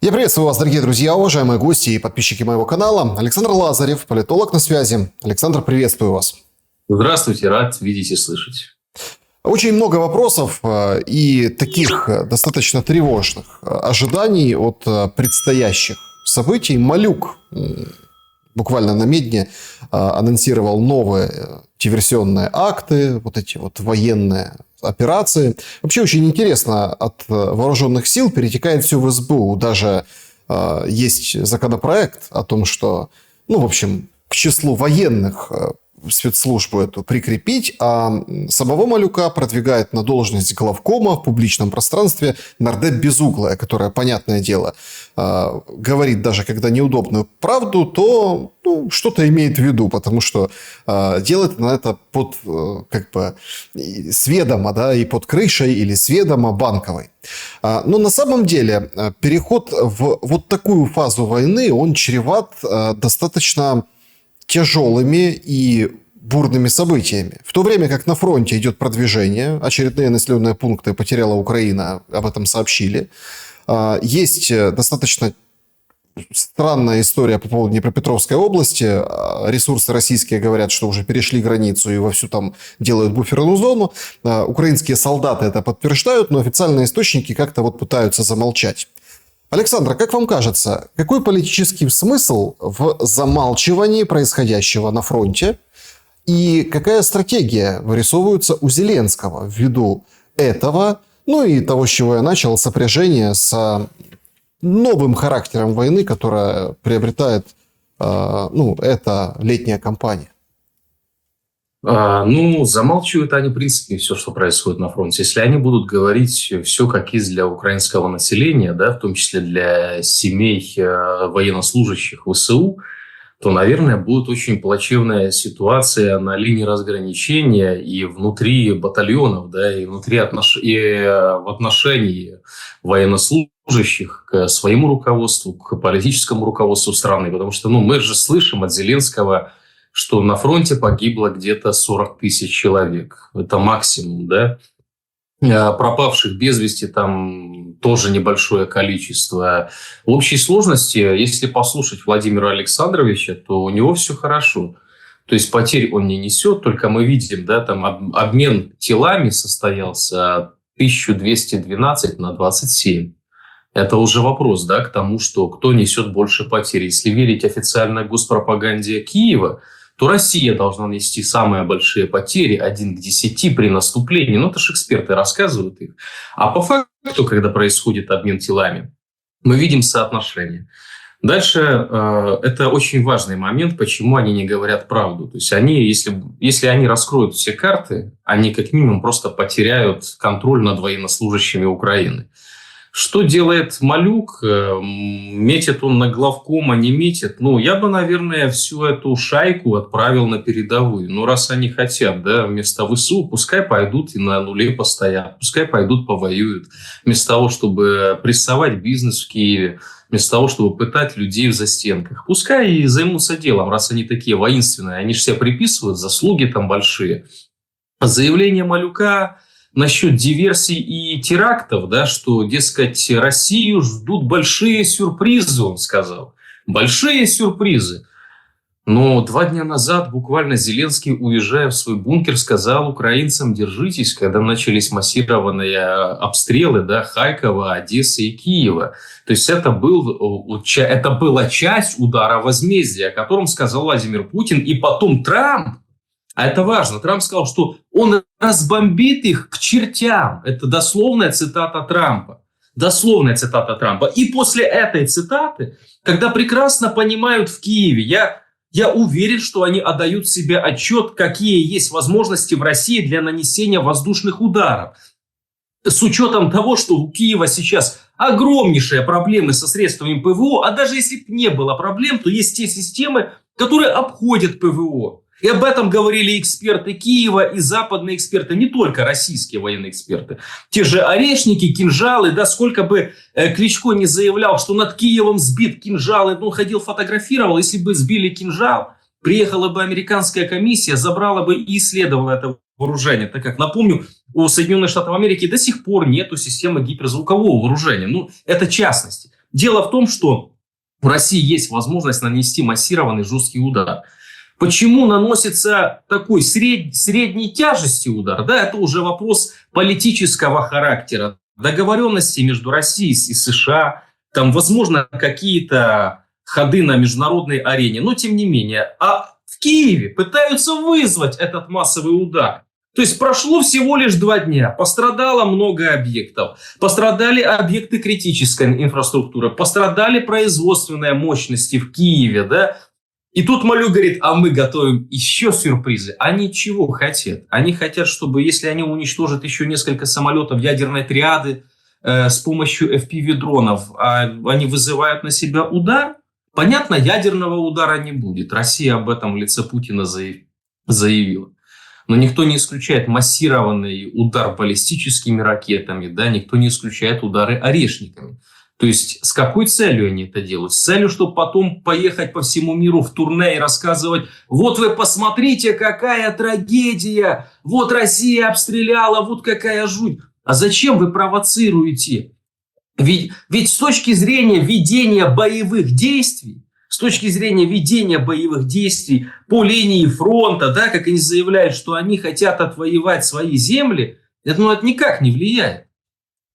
Я приветствую вас, дорогие друзья, уважаемые гости и подписчики моего канала. Александр Лазарев, политолог на связи. Александр, приветствую вас. Здравствуйте, рад видеть и слышать. Очень много вопросов и таких достаточно тревожных ожиданий от предстоящих событий. Малюк буквально на медне анонсировал новые диверсионные акты, вот эти вот военные операции. Вообще очень интересно, от вооруженных сил перетекает все в СБУ. Даже есть законопроект о том, что, в общем, к числу военных спецслужбу эту прикрепить, а самого Малюка продвигает на должность главкома в публичном пространстве нардеп Безуглая, которая, понятное дело, говорит даже когда неудобную правду, то что-то имеет в виду, потому что делает она это под сведомо, да, и под крышей или сведомо Банковой. Но на самом деле переход в вот такую фазу войны, он чреват достаточно тяжелыми и бурными событиями. В то время как на фронте идет продвижение, очередные населенные пункты потеряла Украина, об этом сообщили. Есть достаточно странная история по поводу Днепропетровской области. Ресурсы российские говорят, что уже перешли границу и вовсю там делают буферную зону. Украинские солдаты это подтверждают, но официальные источники как-то вот пытаются замолчать. Александр, как вам кажется, какой политический смысл в замалчивании происходящего на фронте? И какая стратегия вырисовывается у Зеленского ввиду этого, и того, с чего я начал, сопряжение с новым характером войны, которая приобретает эта летняя кампания? Замалчивают они, в принципе, все, что происходит на фронте. Если они будут говорить все как есть для украинского населения, да, в том числе для семей военнослужащих ВСУ, то, наверное, будет очень плачевная ситуация на линии разграничения и внутри батальонов, да, и в отношении военнослужащих к своему руководству, к политическому руководству страны. Потому что мы же слышим от Зеленского, что на фронте погибло где-то 40 тысяч человек. Это максимум, да. Пропавших без вести там тоже небольшое количество. В общей сложности, если послушать Владимира Александровича, то у него все хорошо. То есть потерь он не несет, только мы видим, да, там обмен телами состоялся 1212 на 27. Это уже вопрос, да, к тому, что кто несет больше потерь. Если верить официальной госпропаганде Киева, то Россия должна нести самые большие потери, 1 к 10 при наступлении. Это же эксперты рассказывают их. А по факту, когда происходит обмен телами, мы видим соотношение. Дальше это очень важный момент, почему они не говорят правду. То есть они, если они раскроют все карты, они как минимум просто потеряют контроль над военнослужащими Украины. Что делает Малюк? Метит он на главкома, не метит? Я бы, наверное, всю эту шайку отправил на передовую. Раз они хотят, да, вместо ВСУ, пускай пойдут и на нуле постоят, пускай пойдут повоюют, вместо того, чтобы прессовать бизнес в Киеве, вместо того, чтобы пытать людей в застенках. Пускай и займутся делом, раз они такие воинственные. Они же себе приписывают заслуги там большие. Заявление Малюка насчет диверсий и терактов, да, что, дескать, Россию ждут большие сюрпризы, он сказал. Большие сюрпризы. Но 2 дня назад буквально Зеленский, уезжая в свой бункер, сказал украинцам: держитесь, когда начались массированные обстрелы, да, Харькова, Одессы и Киева. То есть это была часть удара возмездия, о котором сказал Владимир Путин. И потом Трамп, а это важно, Трамп сказал, что он разбомбит их к чертям. Это дословная цитата Трампа. Дословная цитата Трампа. И после этой цитаты, когда прекрасно понимают в Киеве, я уверен, что они отдают себе отчет, какие есть возможности в России для нанесения воздушных ударов. С учетом того, что у Киева сейчас огромнейшие проблемы со средствами ПВО, а даже если бы не было проблем, то есть те системы, которые обходят ПВО. И об этом говорили эксперты Киева и западные эксперты, не только российские военные эксперты. Те же орешники, кинжалы, да, сколько бы Кличко не заявлял, что над Киевом сбит кинжал, он ходил, фотографировал, если бы сбили кинжал, приехала бы американская комиссия, забрала бы и исследовала это вооружение. Так как, напомню, у Соединенных Штатов Америки до сих пор нету системы гиперзвукового вооружения. Это частности. Дело в том, что у России есть возможность нанести массированный жесткий удар. Почему наносится такой средней тяжести удар? Да, это уже вопрос политического характера, договоренности между Россией и США, там, возможно, какие-то ходы на международной арене, но тем не менее. А в Киеве пытаются вызвать этот массовый удар. То есть прошло всего лишь 2 дня, пострадало много объектов, пострадали объекты критической инфраструктуры, пострадали производственные мощности в Киеве, да. И тут Малюк говорит, а мы готовим еще сюрпризы. Они чего хотят? Они хотят, чтобы, если они уничтожат еще несколько самолетов ядерной триады с помощью FPV-дронов, они вызывают на себя удар. Понятно, ядерного удара не будет. Россия об этом в лице Путина заявила. Но никто не исключает массированный удар баллистическими ракетами, да, никто не исключает удары орешниками. То есть с какой целью они это делают? С целью, чтобы потом поехать по всему миру в турне и рассказывать, вот вы посмотрите, какая трагедия, вот Россия обстреляла, вот какая жуть. А зачем вы провоцируете? Ведь с точки зрения ведения боевых действий, по линии фронта, да, как они заявляют, что они хотят отвоевать свои земли, это никак не влияет.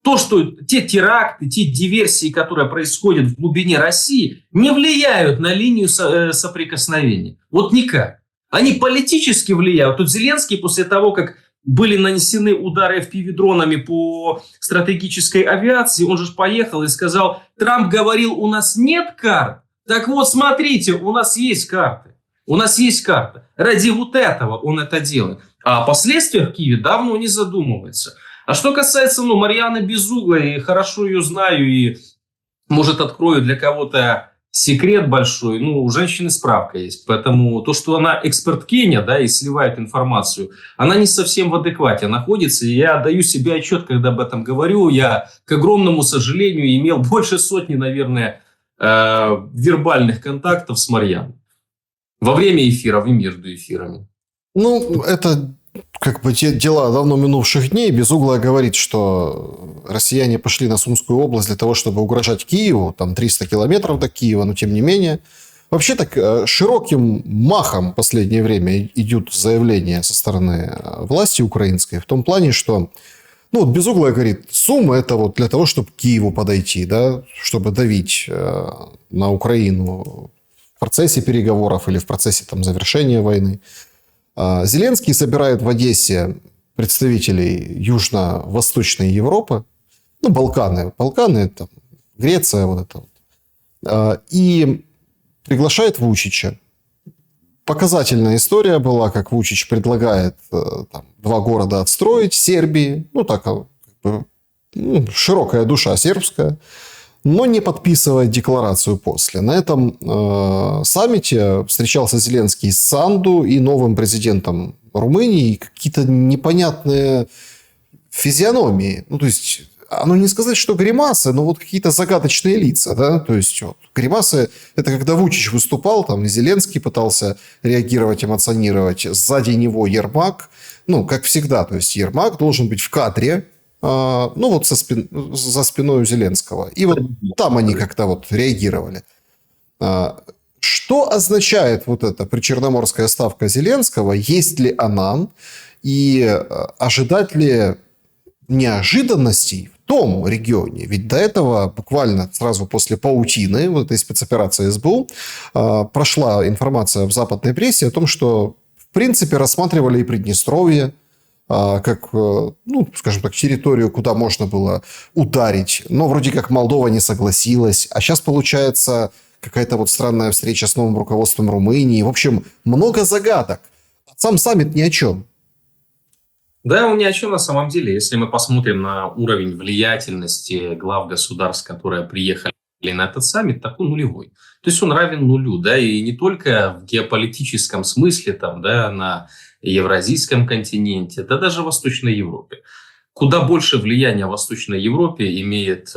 То, что те теракты, те диверсии, которые происходят в глубине России, не влияют на линию соприкосновения. Вот никак. Они политически влияют. Тут Зеленский после того, как были нанесены удары FPV-дронами по стратегической авиации, он же поехал и сказал, Трамп говорил, у нас нет карт. Так вот, смотрите, у нас есть карты. У нас есть карта. Ради вот этого он это делает. А о последствиях в Киеве давно не задумывается. А что касается Марьяны Безуглой, я хорошо ее знаю и, может, открою для кого-то секрет большой. У женщины справка есть. Поэтому то, что она эксперткиня, да, и сливает информацию, она не совсем в адеквате находится. И я даю себе отчет, когда об этом говорю. Я, к огромному сожалению, имел больше сотни, наверное, вербальных контактов с Марьяной. Во время эфиров и между эфирами. Это те дела давно минувших дней. Безуглая говорит, что россияне пошли на Сумскую область для того, чтобы угрожать Киеву. Там 300 километров до Киева, но тем не менее. Вообще так широким махом в последнее время идут заявления со стороны власти украинской. В том плане, что Безуглая говорит, Сумы это для того, чтобы к Киеву подойти, да, чтобы давить на Украину в процессе переговоров или в процессе завершения войны. Зеленский собирает в Одессе представителей Южно-Восточной Европы, Балканы, Греция, и приглашает Вучича. Показательная история была, как Вучич предлагает 2 города отстроить Сербии, широкая душа сербская, но не подписывает декларацию после. На этом саммите встречался Зеленский с Санду и новым президентом Румынии. Какие-то непонятные физиономии. То есть, оно не сказать, что гримасы, но какие-то загадочные лица. Да? То есть, гримасы – это когда Вучич выступал, и Зеленский пытался реагировать, эмоционировать. Сзади него Ермак. Как всегда, то есть, Ермак должен быть в кадре, за спиной у Зеленского. И там они как-то реагировали. Что означает эта причерноморская ставка Зеленского? Есть ли она? И ожидать ли неожиданностей в том регионе? Ведь до этого, буквально сразу после паутины, этой спецоперации СБУ, прошла информация в западной прессе о том, что в принципе рассматривали и Приднестровье, как, скажем так, территорию, куда можно было ударить. Но вроде как Молдова не согласилась. А сейчас получается какая-то странная встреча с новым руководством Румынии. В общем, много загадок. Сам саммит ни о чем. Да, он ни о чем на самом деле. Если мы посмотрим на уровень влиятельности глав государств, которые приехали на этот саммит, так он нулевой. То есть он равен нулю, да, и не только в геополитическом смысле, на Евразийском континенте, да даже в Восточной Европе. Куда больше влияния в Восточной Европе имеет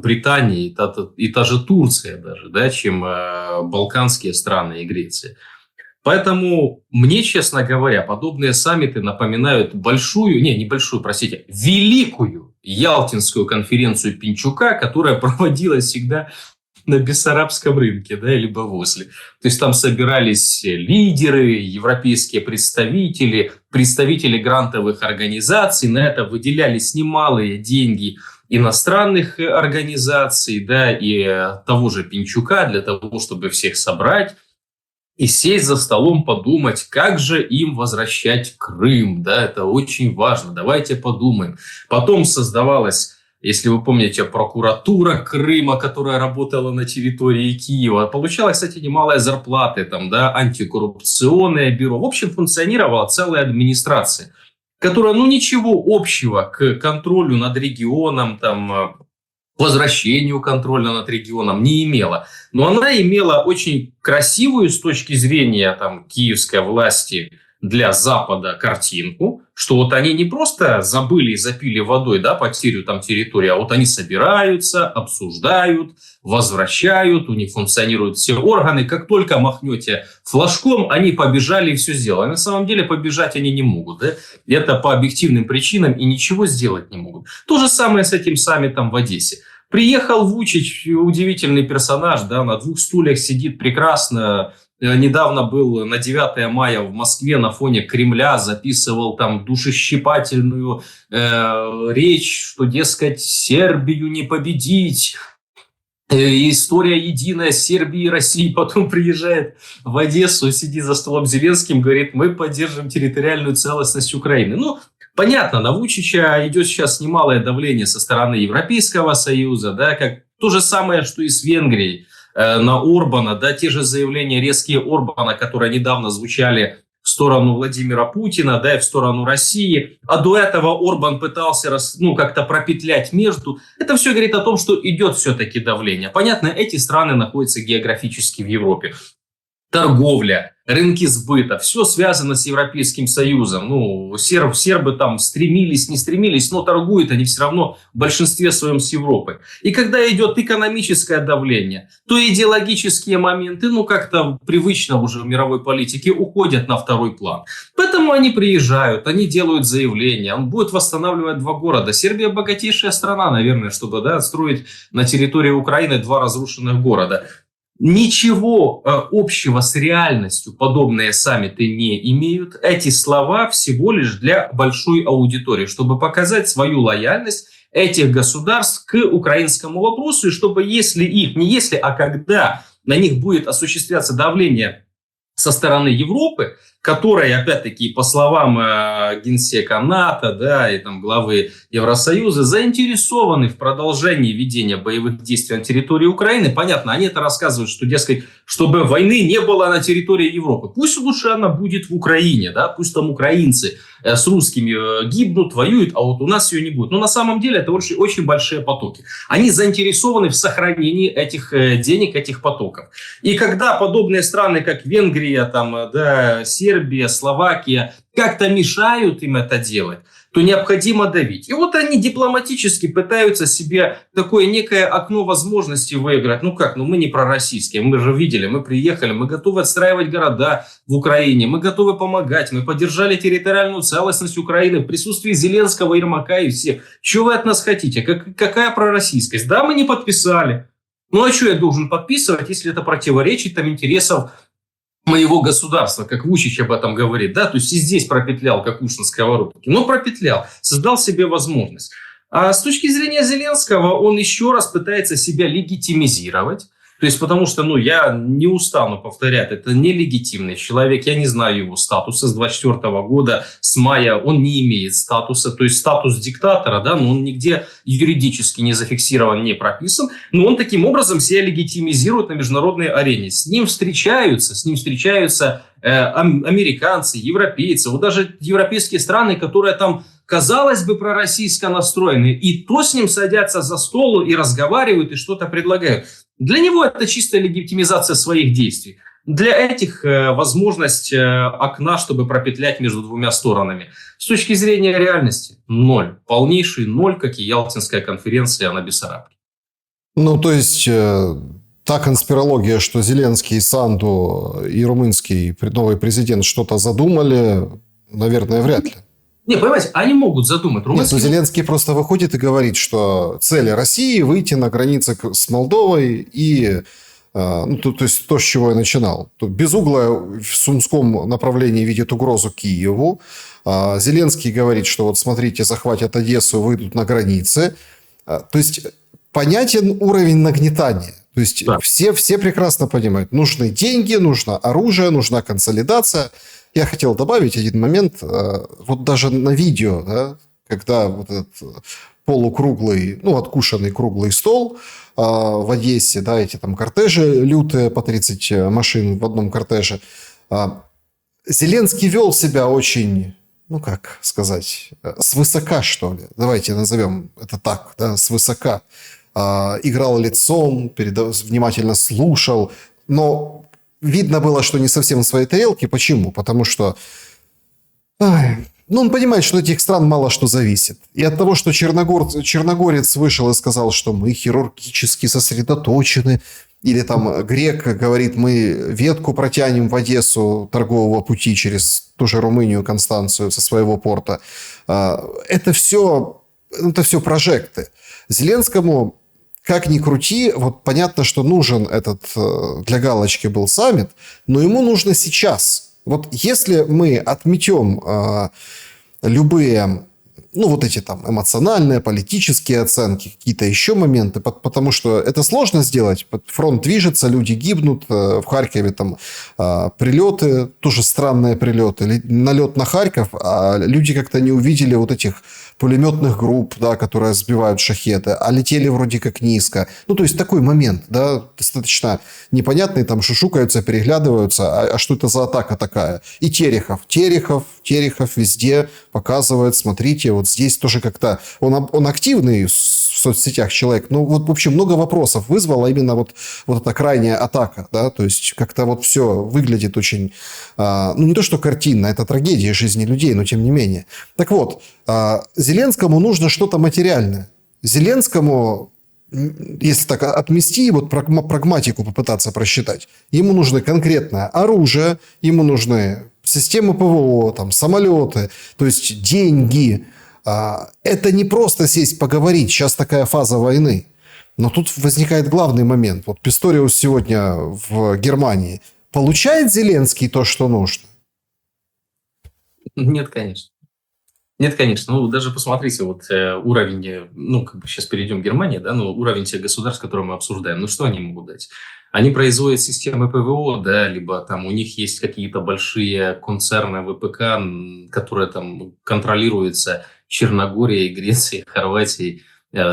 Британия и та же Турция даже, да, чем балканские страны и Греция. Поэтому мне, честно говоря, подобные саммиты напоминают великую Ялтинскую конференцию Пинчука, которая проводилась всегда на Бессарабском рынке, да, либо возле. То есть там собирались лидеры, европейские представители, представители грантовых организаций, на это выделялись немалые деньги иностранных организаций, да, и того же Пинчука для того, чтобы всех собрать и сесть за столом, подумать, как же им возвращать Крым, да, это очень важно, давайте подумаем. Потом создавалась, если вы помните, прокуратура Крыма, которая работала на территории Киева. Получала, кстати, немалые зарплаты, там, да, антикоррупционное бюро. В общем, функционировала целая администрация, которая, ну, ничего общего к контролю над регионом, там, возвращению контроля над регионом не имела. Но она имела очень красивую с точки зрения там, киевской власти для Запада картинку, что вот они не просто забыли и запили водой, да, потерю там территории, а вот они собираются, обсуждают, возвращают, у них функционируют все органы. Как только махнете флажком, они побежали и все сделали. На самом деле побежать они не могут. Да? Это по объективным причинам и ничего сделать не могут. То же самое с этим саммитом в Одессе. Приехал Вучич, удивительный персонаж, да, на 2 стульях сидит прекрасно. Недавно был на 9 мая в Москве на фоне Кремля, записывал там душещипательную речь, что, дескать, Сербию не победить. История единая Сербии и России. Потом приезжает в Одессу, сидит за столом Зеленским, говорит, мы поддержим территориальную целостность Украины. Ну, понятно, на Вучича идет сейчас немалое давление со стороны Европейского Союза, да, как то же самое, что и с Венгрией, на Орбана, да, те же заявления резкие Орбана, которые недавно звучали в сторону Владимира Путина, да, и в сторону России, а до этого Орбан пытался, ну, как-то пропетлять между. Это все говорит о том, что идет все-таки давление. Понятно, эти страны находятся географически в Европе. Торговля, рынки сбыта, все связано с Европейским Союзом. Ну, сербы там стремились, не стремились, но торгуют они все равно в большинстве своем с Европой. И когда идет экономическое давление, то идеологические моменты, ну, как-то привычно уже в мировой политике, уходят на второй план. Поэтому они приезжают, они делают заявления, он будет восстанавливать 2 города. Сербия богатейшая страна, наверное, чтобы, да, строить на территории Украины 2 разрушенных города. Ничего общего с реальностью подобные саммиты не имеют. Эти слова всего лишь для большой аудитории, чтобы показать свою лояльность этих государств к украинскому вопросу, и чтобы а когда на них будет осуществляться давление со стороны Европы, которая, опять-таки, по словам генсека НАТО, да, и там главы Евросоюза, заинтересованы в продолжении ведения боевых действий на территории Украины. Понятно, они это рассказывают, что, дескать, чтобы войны не было на территории Европы. Пусть лучше она будет в Украине, да, пусть там украинцы с русскими гибнут, воюют, а вот у нас ее не будет. Но на самом деле это очень, очень большие потоки. Они заинтересованы в сохранении этих денег, этих потоков. И когда подобные страны, как Венгрия, там, да, Сербия, Словакия, как-то мешают им это делать, то необходимо давить. И вот они дипломатически пытаются себе такое некое окно возможности выиграть. Ну как, ну мы не пророссийские, мы же видели, мы приехали, мы готовы отстраивать города в Украине, мы готовы помогать, мы поддержали территориальную целостность Украины в присутствии Зеленского, Ермака и всех. Чего вы от нас хотите? Какая пророссийскость? Да, мы не подписали. Ну а что я должен подписывать, если это противоречит там интересам моего государства, как Вучич об этом говорит, да, то есть и здесь пропетлял, как уж на сковородке, но пропетлял, создал себе возможность. А с точки зрения Зеленского, он еще раз пытается себя легитимизировать, то есть потому что, ну, я не устану повторять, это нелегитимный человек, я не знаю его статуса с 24 года, с мая он не имеет статуса, то есть статус диктатора, да, но он нигде юридически не зафиксирован, не прописан, но он таким образом себя легитимизирует на международной арене. С ним встречаются американцы, европейцы, вот даже европейские страны, которые там, казалось бы, пророссийско настроены, и то с ним садятся за стол и разговаривают, и что-то предлагают. Для него это чистая легитимизация своих действий. Для этих возможность окна, чтобы пропетлять между 2 сторонами. С точки зрения реальности – 0. Полнейший 0, как и Ялтинская конференция на Бессарабке. Ну, то есть, та конспирология, что Зеленский, Санду и румынский новый президент что-то задумали, наверное, вряд ли. Не, понимаете, они могут задумать. Нет, ну Румынский Зеленский просто выходит и говорит, что цель России выйти на границы с Молдовой и ну, то есть то, с чего я начинал. Тут Безугла в Сумском направлении видит угрозу Киеву. Зеленский говорит, что вот смотрите, захватят Одессу, выйдут на границы. То есть понятен уровень нагнетания. То есть да. все прекрасно понимают. Нужны деньги, нужно оружие, нужна консолидация. Я хотел добавить один момент. Вот даже на видео, да, когда вот этот полукруглый, ну, откушенный круглый стол в Одессе, да, эти там кортежи лютые, по 30 машин в одном кортеже. Зеленский вел себя очень, ну, как сказать, свысока, что ли. Давайте назовем это так, да, свысока. Играл лицом, внимательно слушал, но видно было, что не совсем в своей тарелке. Почему? Потому что ну, он понимает, что от этих стран мало что зависит. И от того, что черногорец вышел и сказал, что мы хирургически сосредоточены, или там грек говорит, мы ветку протянем в Одессу торгового пути через ту же Румынию, Констанцию со своего порта. Это все прожекты. Зеленскому, как ни крути, вот понятно, что нужен этот для галочки был саммит, но ему нужно сейчас. Вот если мы отметем любые, ну, вот эти там эмоциональные, политические оценки, какие-то еще моменты, потому что это сложно сделать. Фронт движется, люди гибнут. В Харькове там прилеты, тоже странные прилеты. Налет на Харьков, а люди как-то не увидели вот этих пулеметных групп, да, которые сбивают шахеды, а летели вроде как низко. Ну, то есть такой момент, да, достаточно непонятный, там шушукаются, переглядываются, а что это за атака такая? И Терехов везде показывает, смотрите, вот здесь тоже как-то... Он активный в соцсетях человек, но вот, в общем, много вопросов вызвала именно вот эта крайняя атака, да, то есть как-то вот все выглядит очень... ну, не то, что картинно, это трагедия жизни людей, но тем не менее. Так вот, Зеленскому нужно что-то материальное. Зеленскому, если так отмести, вот прагматику попытаться просчитать, ему нужно конкретное оружие, ему нужны системы ПВО, там, самолеты, то есть деньги. Это не просто сесть поговорить, сейчас такая фаза войны. Но тут возникает главный момент. Вот Писториус сегодня в Германии. Получает Зеленский то, что нужно? Нет, конечно. Нет, конечно. Ну, даже посмотрите, вот уровень, ну, как бы сейчас перейдем к Германии, да, но уровень тех государств, которые мы обсуждаем, ну, что они могут дать? Они производят системы ПВО, да, либо там у них есть какие-то большие концерны ВПК, которые там контролируются Черногорией, Грецией, Хорватией,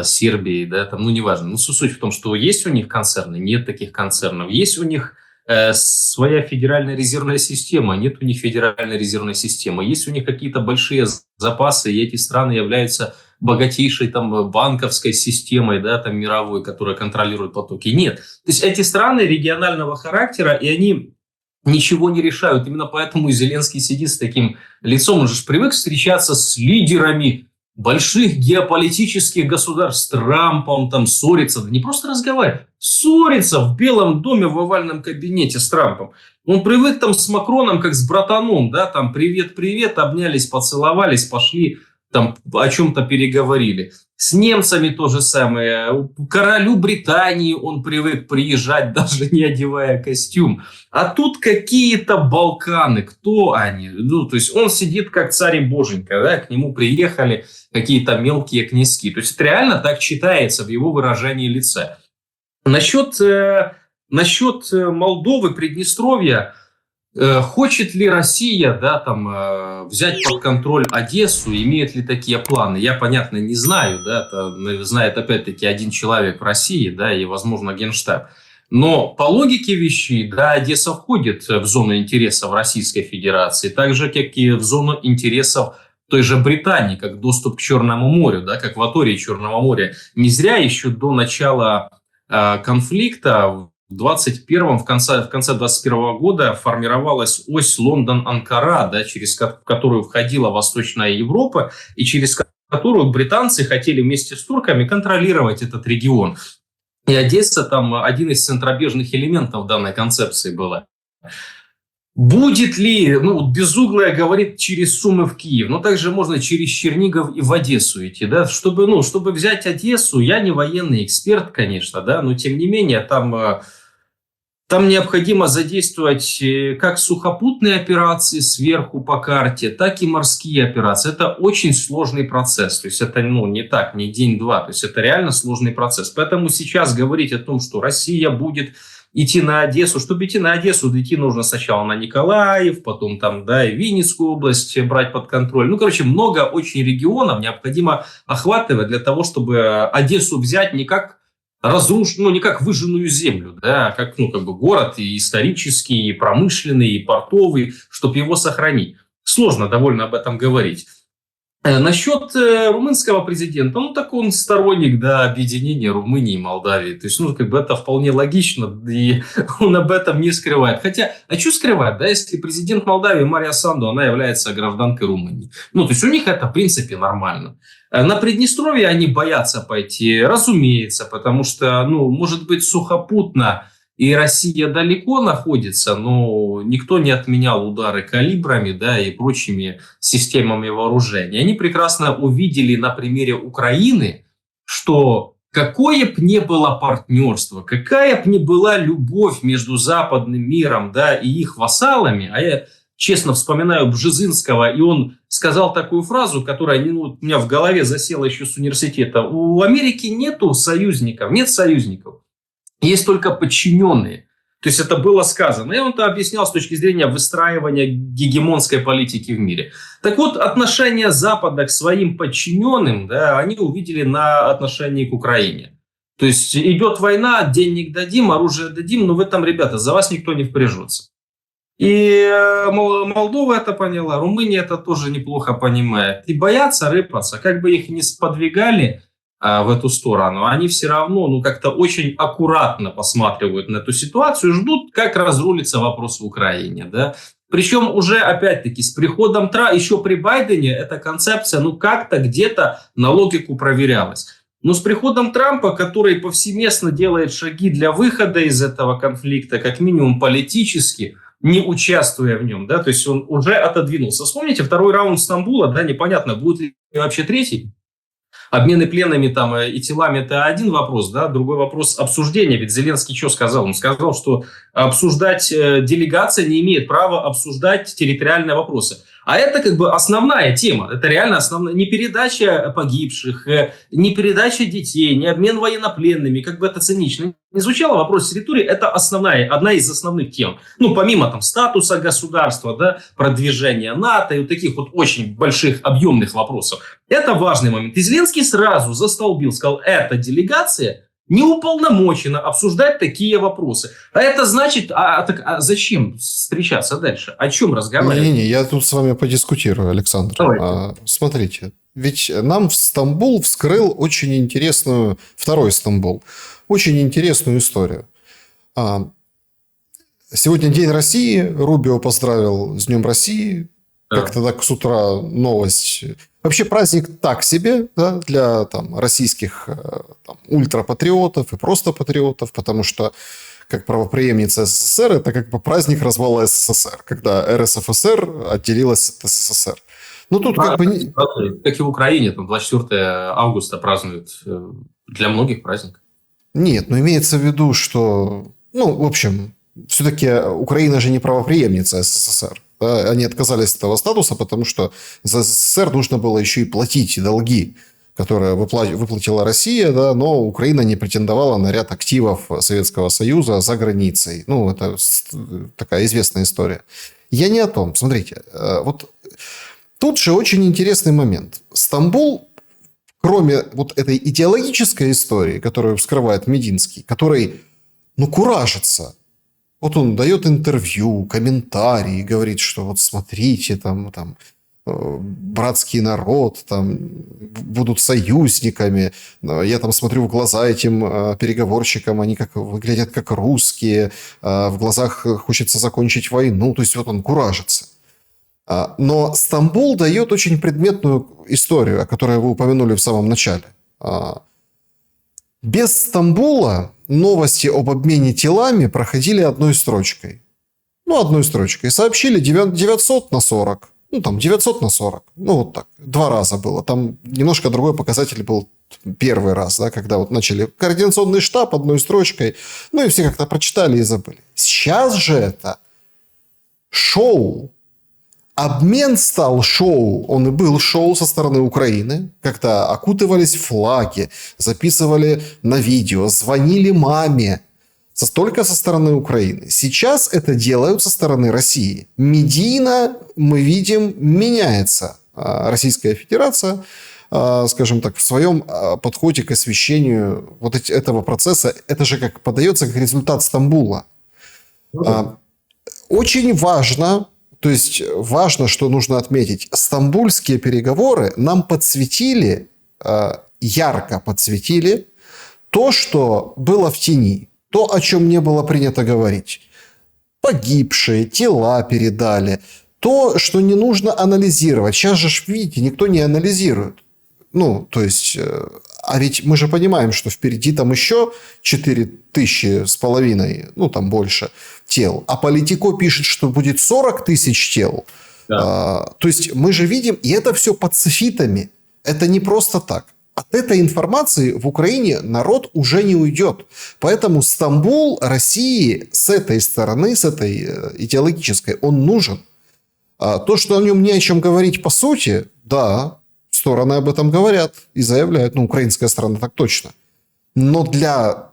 Сербией, да, там, ну, неважно. Ну, суть в том, что есть у них концерны, нет таких концернов. Есть у них своя федеральная резервная система, нет у них федеральной резервной системы. Есть у них какие-то большие запасы, и эти страны являются богатейшей там банковской системой, да, там мировой, которая контролирует потоки. Нет. То есть эти страны регионального характера, и они ничего не решают. Именно поэтому Зеленский сидит с таким лицом. Он же привык встречаться с лидерами больших геополитических государств, с Трампом, там ссориться, да не просто разговаривать, ссориться в Белом доме в овальном кабинете с Трампом. Он привык там с Макроном, как с братаном, да, там привет-привет, обнялись, поцеловались, пошли, там о чем-то переговорили. С немцами то же самое. Королю Британии он привык приезжать, даже не одевая костюм. А тут какие-то Балканы. Кто они? Ну, то есть он сидит как царь и боженька, да, к нему приехали какие-то мелкие князьки. То есть это реально так читается в его выражении лица. Насчет Молдовы, Приднестровья, хочет ли Россия, да, там, взять под контроль Одессу, имеет ли такие планы? Я, понятно, не знаю, да, это знает опять-таки один человек в России, да, и, возможно, Генштаб. Но по логике вещей, да, Одесса входит в зону интересов Российской Федерации, так же, как и в зону интересов той же Британии, как доступ к Черному морю, да, к акватории Черного моря. Не зря еще до начала конфликта в конце 21 года формировалась ось Лондон-Анкара, да, через которую входила Восточная Европа и через которую британцы хотели вместе с турками контролировать этот регион. И Одесса там один из центробежных элементов данной концепции была. Будет ли, ну, Безуглая говорит через Сумы в Киев, но также можно через Чернигов и в Одессу идти, да, чтобы взять Одессу, я не военный эксперт, конечно, да, но тем не менее там необходимо задействовать как сухопутные операции сверху по карте, так и морские операции. Это очень сложный процесс. То есть это не так, не день-два. То есть это реально сложный процесс. Поэтому сейчас говорить о том, что Россия будет идти на Одессу. Чтобы идти на Одессу, идти нужно сначала на Николаев, потом там, да, и Винницкую область брать под контроль. Ну, короче, много очень регионов необходимо охватывать для того, чтобы Одессу взять не как не как выжженную землю, да, а как, как бы город и исторический, и промышленный, и портовый, чтобы его сохранить. Сложно довольно об этом говорить. Насчет румынского президента, так он сторонник, да, объединения Румынии и Молдавии. То есть, как бы это вполне логично, и он об этом не скрывает. Хотя, а что скрывать, да, если президент Молдавии Мария Санду, она является гражданкой Румынии. То есть, у них это, в принципе, нормально. На Приднестровье они боятся пойти, разумеется, потому что, может быть, сухопутно и Россия далеко находится, но никто не отменял удары калибрами, да, и прочими системами вооружения. Они прекрасно увидели на примере Украины, что какое бы ни было партнерство, какая бы ни была любовь между западным миром, да, и их вассалами, а я честно вспоминаю Бжезинского, и он сказал такую фразу, которая у меня в голове засела еще с университета. У Америки нету союзников, нет союзников. Есть только подчиненные. То есть это было сказано. И он это объяснял с точки зрения выстраивания гегемонской политики в мире. Так вот, отношение Запада к своим подчиненным, да, они увидели на отношении к Украине. То есть идет война, денег дадим, оружие дадим, но в этом, ребята, за вас никто не впряжется. И Молдова это поняла, Румыния это тоже неплохо понимает. И боятся рыпаться, как бы их ни сподвигали в эту сторону, они все равно как-то очень аккуратно посматривают на эту ситуацию, ждут, как разрулится вопрос в Украине. Да? Причем уже, опять-таки, с приходом Трампа, еще при Байдене эта концепция как-то где-то на логику проверялась. Но с приходом Трампа, который повсеместно делает шаги для выхода из этого конфликта, как минимум политически, не участвуя в нем, да, то есть он уже отодвинулся. Вспомните, второй раунд Стамбула, да, непонятно, будет ли вообще третий. Обмены пленными там и телами – это один вопрос, да, другой вопрос – обсуждения. Ведь Зеленский что сказал? Он сказал, что обсуждать делегация не имеет права обсуждать территориальные вопросы. А это как бы основная тема. Это реально основная. Не передача погибших, не передача детей, не обмен военнопленными, как бы это цинично не звучало, вопрос территории – это одна из основных тем. Помимо там статуса государства, да, продвижения НАТО и вот таких вот очень больших объемных вопросов. Это важный момент. И Зеленский сразу застолбил, сказал, эта делегация не уполномочена обсуждать такие вопросы. А это значит, зачем встречаться дальше? О чем разговаривать? Не-не, я тут с вами подискутирую, Александр. Смотрите, ведь нам в Стамбул вскрыл очень интересную, второй Стамбул, очень интересную историю. Сегодня День России, Рубио поздравил с Днем России, как-то так с утра новость. Вообще праздник так себе, да, для российских ультрапатриотов и просто патриотов, потому что как правопреемница СССР это как бы праздник развала СССР, когда РСФСР отделилась от СССР. Тут как и в Украине, 24 августа празднуют для многих праздник. Нет, имеется в виду, что, в общем, все-таки Украина же не правопреемница СССР. Да? Они отказались от этого статуса, потому что за СССР нужно было еще и платить долги, которые выплатила Россия, да, но Украина не претендовала на ряд активов Советского Союза за границей. Это такая известная история. Я не о том. Смотрите, вот тут же очень интересный момент. Стамбул, кроме вот этой идеологической истории, которую вскрывает Мединский, который, куражится. Вот он дает интервью, комментарии, говорит, что вот смотрите, братский народ, будут союзниками. Я смотрю в глаза этим переговорщикам, они выглядят как русские, в глазах хочется закончить войну. То есть вот он куражится. Но Стамбул дает очень предметную историю, о которой вы упомянули в самом начале. Без Стамбула новости об обмене телами проходили одной строчкой. Ну, одной строчкой. И сообщили 900 на 40. Ну, там, 900 на 40. Ну, вот так. 2 раза было. Там немножко другой показатель был первый раз, да, когда вот начали координационный штаб одной строчкой. Ну, и все как-то прочитали и забыли. Сейчас же это шоу. Обмен стал шоу. Он и был шоу со стороны Украины, когда окутывались флаги, записывали на видео, звонили маме. Только со стороны Украины. Сейчас это делают со стороны России. Медийно мы видим, меняется Российская Федерация, скажем так, в своем подходе к освещению вот этого процесса. Это же как подается как результат Стамбула. Очень важно, то есть важно, что нужно отметить, стамбульские переговоры нам подсветили, ярко подсветили то, что было в тени. То, о чем не было принято говорить. Погибшие, тела передали. То, что не нужно анализировать. Сейчас же, видите, никто не анализирует. Ну, то есть... А ведь мы же понимаем, что впереди там еще 4500, ну, там больше тел. А Политико пишет, что будет 40 тысяч тел. Да. То есть мы же видим, и это все под софитами. Это не просто так. От этой информации в Украине народ уже не уйдет. Поэтому Стамбул России с этой стороны, с этой идеологической, он нужен. То, что о нем не о чем говорить по сути, да, стороны об этом говорят и заявляют. Ну, украинская сторона так точно. Но для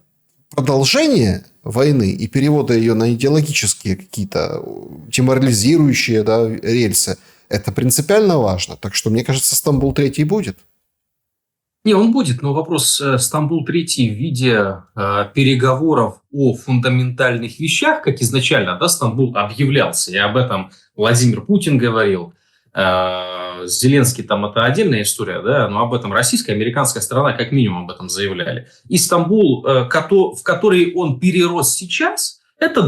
продолжения войны и перевода ее на идеологические какие-то деморализирующие, да, рельсы, это принципиально важно. Так что, мне кажется, Стамбул 3 будет. Не, он будет, но вопрос Стамбул-3 в виде переговоров о фундаментальных вещах, как изначально, да, Стамбул объявлялся, и об этом Владимир Путин говорил. Зеленский там это отдельная история, да, но об этом российская, американская сторона как минимум об этом заявляли. И Стамбул, в который он перерос сейчас, это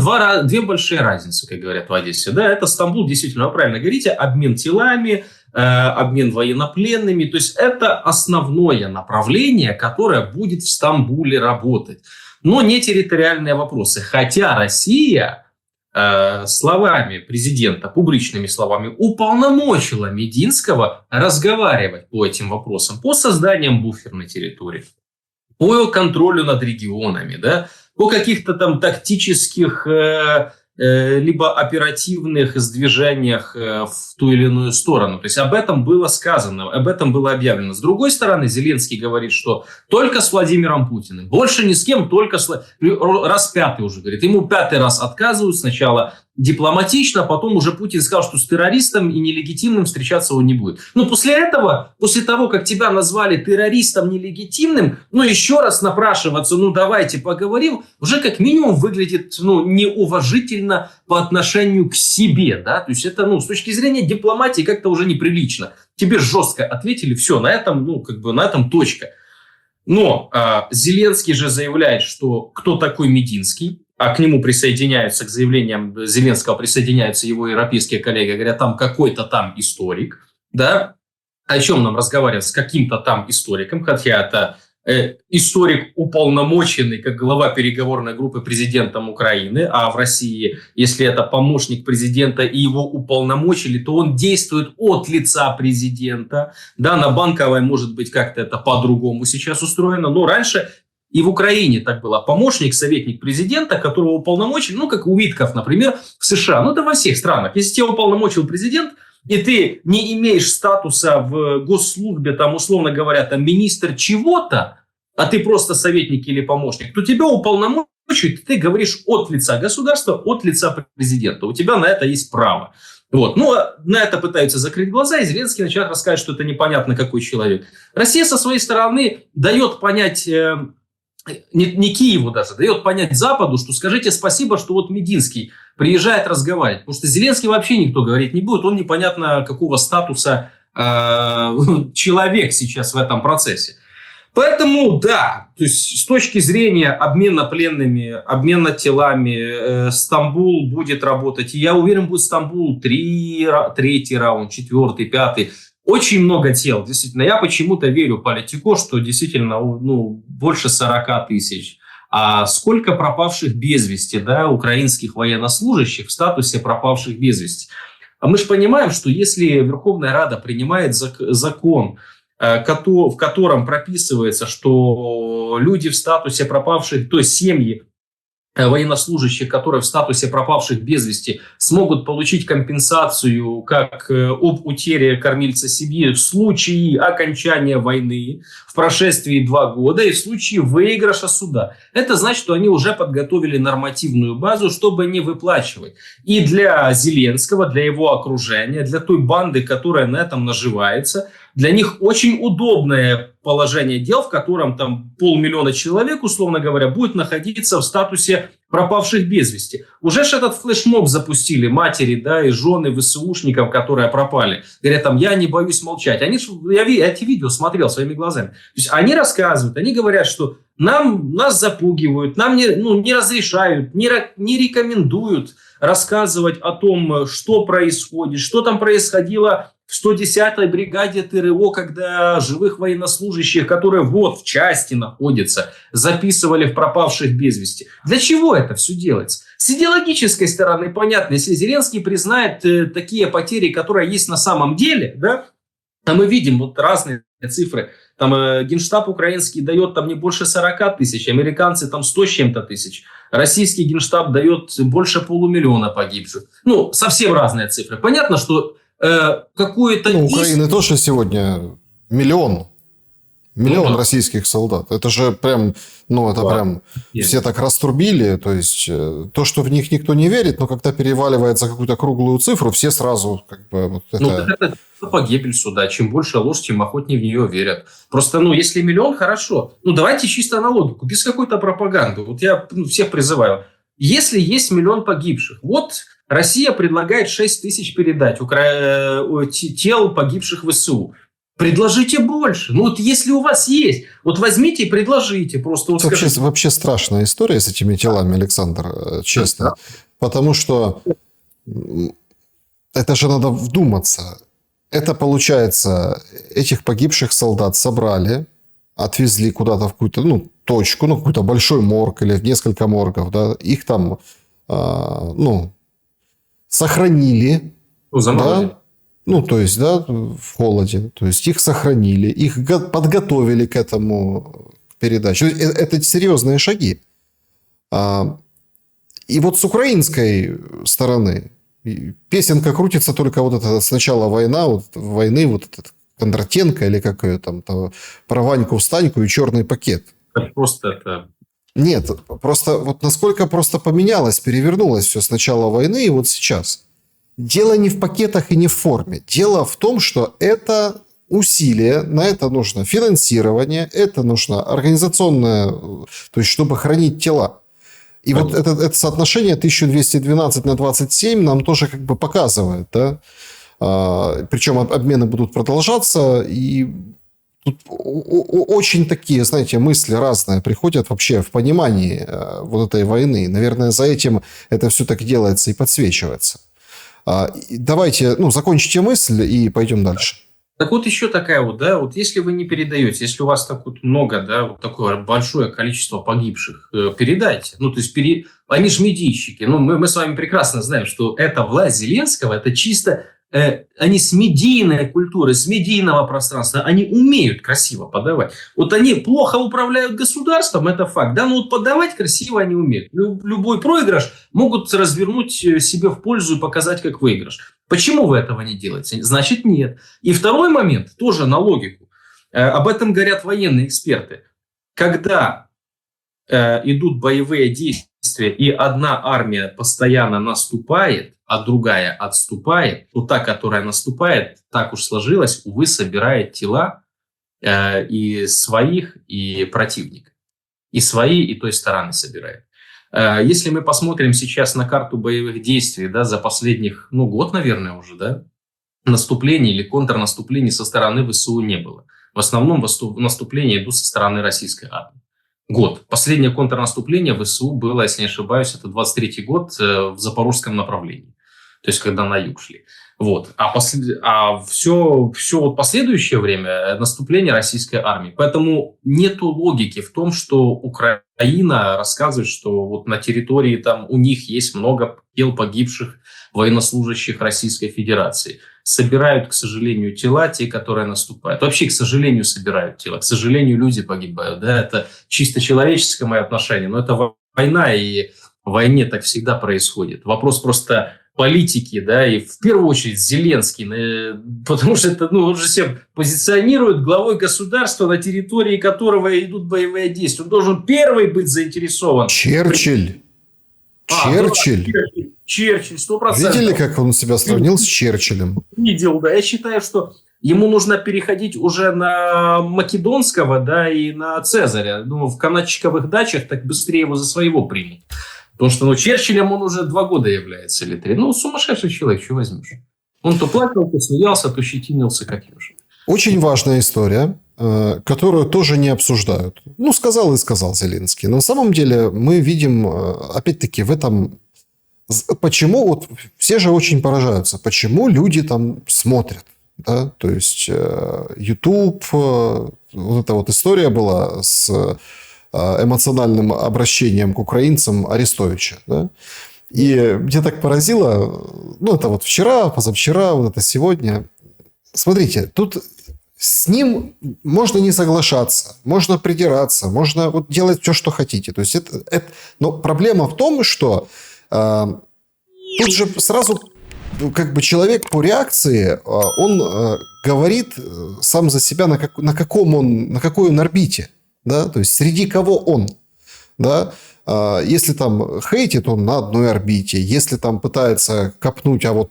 две большие разницы, как говорят в Одессе. Да, это Стамбул, действительно, вы правильно говорите, обмен телами, обмен военнопленными. То есть это основное направление, которое будет в Стамбуле работать. Но не территориальные вопросы. Хотя Россия словами президента, публичными словами, уполномочила Мединского разговаривать по этим вопросам, по созданиям буферной территории, по контролю над регионами, да, по каких-то там тактических либо оперативных сдвижениях в ту или иную сторону. То есть об этом было сказано, об этом было объявлено. С другой стороны, Зеленский говорит, что только с Владимиром Путиным, больше ни с кем, только раз 5-й уже говорит. Ему 5-й раз отказывают, сначала дипломатично, а потом уже Путин сказал, что с террористом и нелегитимным встречаться он не будет. Но после этого, после того, как тебя назвали террористом нелегитимным, ну еще раз напрашиваться, ну давайте поговорим, уже как минимум выглядит неуважительно по отношению к себе, да, то есть это, с точки зрения дипломатии как-то уже неприлично. Тебе жестко ответили, все, на этом, на этом точка. Но Зеленский же заявляет, что кто такой Мединский, а к нему присоединяются, к заявлениям Зеленского присоединяются его европейские коллеги, говорят, там какой-то там историк, да, о чем нам разговаривать с каким-то там историком, хотя это историк уполномоченный как глава переговорной группы президентом Украины, а в России, если это помощник президента и его уполномочили, то он действует от лица президента, да, на Банковой, может быть, как-то это по-другому сейчас устроено, но раньше и в Украине так было. Помощник, советник президента, которого уполномочили, как у Витков, например, в США. Это во всех странах. Если тебя уполномочил президент, и ты не имеешь статуса в госслужбе, там, условно говоря, там, министр чего-то, а ты просто советник или помощник, то тебя уполномочивают, ты говоришь от лица государства, от лица президента. У тебя на это есть право. Вот. На это пытаются закрыть глаза, и Зеленский начинает рассказывать, что это непонятно какой человек. Россия со своей стороны дает понять... не Киеву даже, дает понять Западу, что скажите спасибо, что вот Мединский приезжает разговаривать. Потому что Зеленский вообще никто говорить не будет. Он непонятно какого статуса человек сейчас в этом процессе. Поэтому, да, то есть с точки зрения обмена пленными, обмена телами, Стамбул будет работать. И я уверен, будет Стамбул 3-й раунд, 4-й, 5-й. Очень много тел, действительно. Я почему-то верю Политико, что действительно больше 40 тысяч. А сколько пропавших без вести, да, украинских военнослужащих в статусе пропавших без вести? А мы же понимаем, что если Верховная Рада принимает закон, в котором прописывается, что люди в статусе пропавших, то есть семьи военнослужащих, которые в статусе пропавших без вести, смогут получить компенсацию как об утере кормильца семьи в случае окончания войны в прошествии 2 года и в случае выигрыша суда. Это значит, что они уже подготовили нормативную базу, чтобы не выплачивать. И для Зеленского, для его окружения, для той банды, которая на этом наживается, для них очень удобное положение дел, в котором там 500 000 человек, условно говоря, будет находиться в статусе пропавших без вести. Уже ж этот флешмоб запустили матери, да, и жены ВСУшников, которые пропали. Говорят, там, я не боюсь молчать. Я эти видео смотрел своими глазами. То есть они рассказывают, они говорят, что нас запугивают, нам не разрешают, не рекомендуют рассказывать о том, что происходит, что там происходило в 110-й бригаде ТРО, когда живых военнослужащих, которые вот в части находятся, записывали в пропавших без вести. Для чего это все делается? С идеологической стороны понятно, если Зеленский признает такие потери, которые есть на самом деле, да, а мы видим вот разные цифры. Там Генштаб украинский дает там не больше 40 тысяч, американцы там 100 с чем-то тысяч. Российский Генштаб дает больше 500 000 погибших. Ну, совсем разные цифры. Понятно, что какое-то... У Украины тоже сегодня миллион российских солдат. Это же прям, прям все так раструбили. То есть, то, что в них никто не верит, но когда переваливается какую-то круглую цифру, все сразу как бы... Вот это... это погибель суда. Чем больше ложь, тем охотнее в нее верят. Просто, если 1 000 000, хорошо. Давайте чисто на логику, без какой-то пропаганды. Вот я всех призываю. Если есть 1 000 000 погибших, вот Россия предлагает 6 тысяч передать тел погибших в ВСУ. Предложите больше. Если у вас есть, возьмите и предложите. Просто вообще страшная история с этими телами, Александр, честно. Да. Потому что это же надо вдуматься. Это, получается, этих погибших солдат собрали, отвезли куда-то в какую-то точку, какой-то большой морг или в несколько моргов. Да? Их там, сохранили. Заморозили. Да? То есть, да, в холоде. То есть, их сохранили, их подготовили к этому передаче. Это серьезные шаги. И вот с украинской стороны песенка крутится только вот это с начала войны, вот этот Кондратенко или как ее там, про Ваньку-встаньку и черный пакет. Просто это... Нет, просто вот насколько просто поменялось, перевернулось все с начала войны и вот сейчас. Дело не в пакетах и не в форме. Дело в том, что это усилие, на это нужно финансирование, это нужно организационное, то есть чтобы хранить тела. И вот это соотношение 1212 на 27 нам тоже как бы показывает, да. Причем обмены будут продолжаться, и тут очень такие, знаете, мысли разные приходят вообще в понимании вот этой войны. Наверное, за этим это все так делается и подсвечивается. Давайте, закончите мысль и пойдем дальше. Так вот еще такая если вы не передаете, если у вас так вот много, такое большое количество погибших, передайте. То есть они же медийщики. Мы с вами прекрасно знаем, что эта власть Зеленского, это чисто они с медийной культуры, с медийного пространства, они умеют красиво подавать. Они плохо управляют государством, это факт, да, но подавать красиво они умеют. Любой проигрыш могут развернуть себе в пользу и показать как выигрыш. Почему вы этого не делаете? Значит, нет. И второй момент, тоже на логику. Об этом говорят военные эксперты. Когда идут боевые действия, и одна армия постоянно наступает, а другая отступает, то та, которая наступает, так уж сложилось, увы, собирает тела и своих, и противника. И свои, и той стороны собирает. Если мы посмотрим сейчас на карту боевых действий, за последних, год, наверное, уже, наступлений или контрнаступлений со стороны ВСУ не было. В основном наступления идут со стороны российской армии. Год. Последнее контрнаступление ВСУ было, если не ошибаюсь, это 23-й год в запорожском направлении. То есть, когда на юг шли. Вот. А все вот последующее время наступление российской армии. Поэтому нету логики в том, что Украина рассказывает, что вот на территории там у них есть много тел погибших военнослужащих Российской Федерации. Собирают, к сожалению, тела, те, которые наступают. Вообще, к сожалению, собирают тела. К сожалению, люди погибают. Да? Это чисто человеческое мое отношение. Но это война, и в войне так всегда происходит. Вопрос просто политики, да, и в первую очередь Зеленский, потому что это, он же себя позиционирует главой государства, на территории которого идут боевые действия. Он должен первый быть заинтересован. Черчилль. Черчилль. Да, Черчилль, 100%. Видели, как он себя сравнил с Черчиллем? Видел, да. Я считаю, что ему нужно переходить уже на Македонского, да, и на Цезаря. Думаю, в канатчиковых дачах так быстрее его за своего примут. Потому что, Черчиллем он уже 2 года является или 3. Сумасшедший человек, что возьмешь? Он то плакал, то смеялся, то щетинился, как юж. Очень важная история, которую тоже не обсуждают. Сказал и сказал Зеленский. Но на самом деле мы видим, опять-таки, в этом... Почему вот все же очень поражаются, почему люди там смотрят, да? То есть YouTube, вот эта вот история была с эмоциональным обращением к украинцам Арестовича, да? И мне так поразило, это вот вчера, позавчера, вот это сегодня. Смотрите, тут с ним можно не соглашаться, можно придираться, можно вот делать все, что хотите. То есть но проблема в том, что тут же сразу человек по реакции, он говорит сам за себя, на какой он орбите. Да? То есть среди кого он. Да? Если там хейтит, он на одной орбите. Если там пытается копнуть, а вот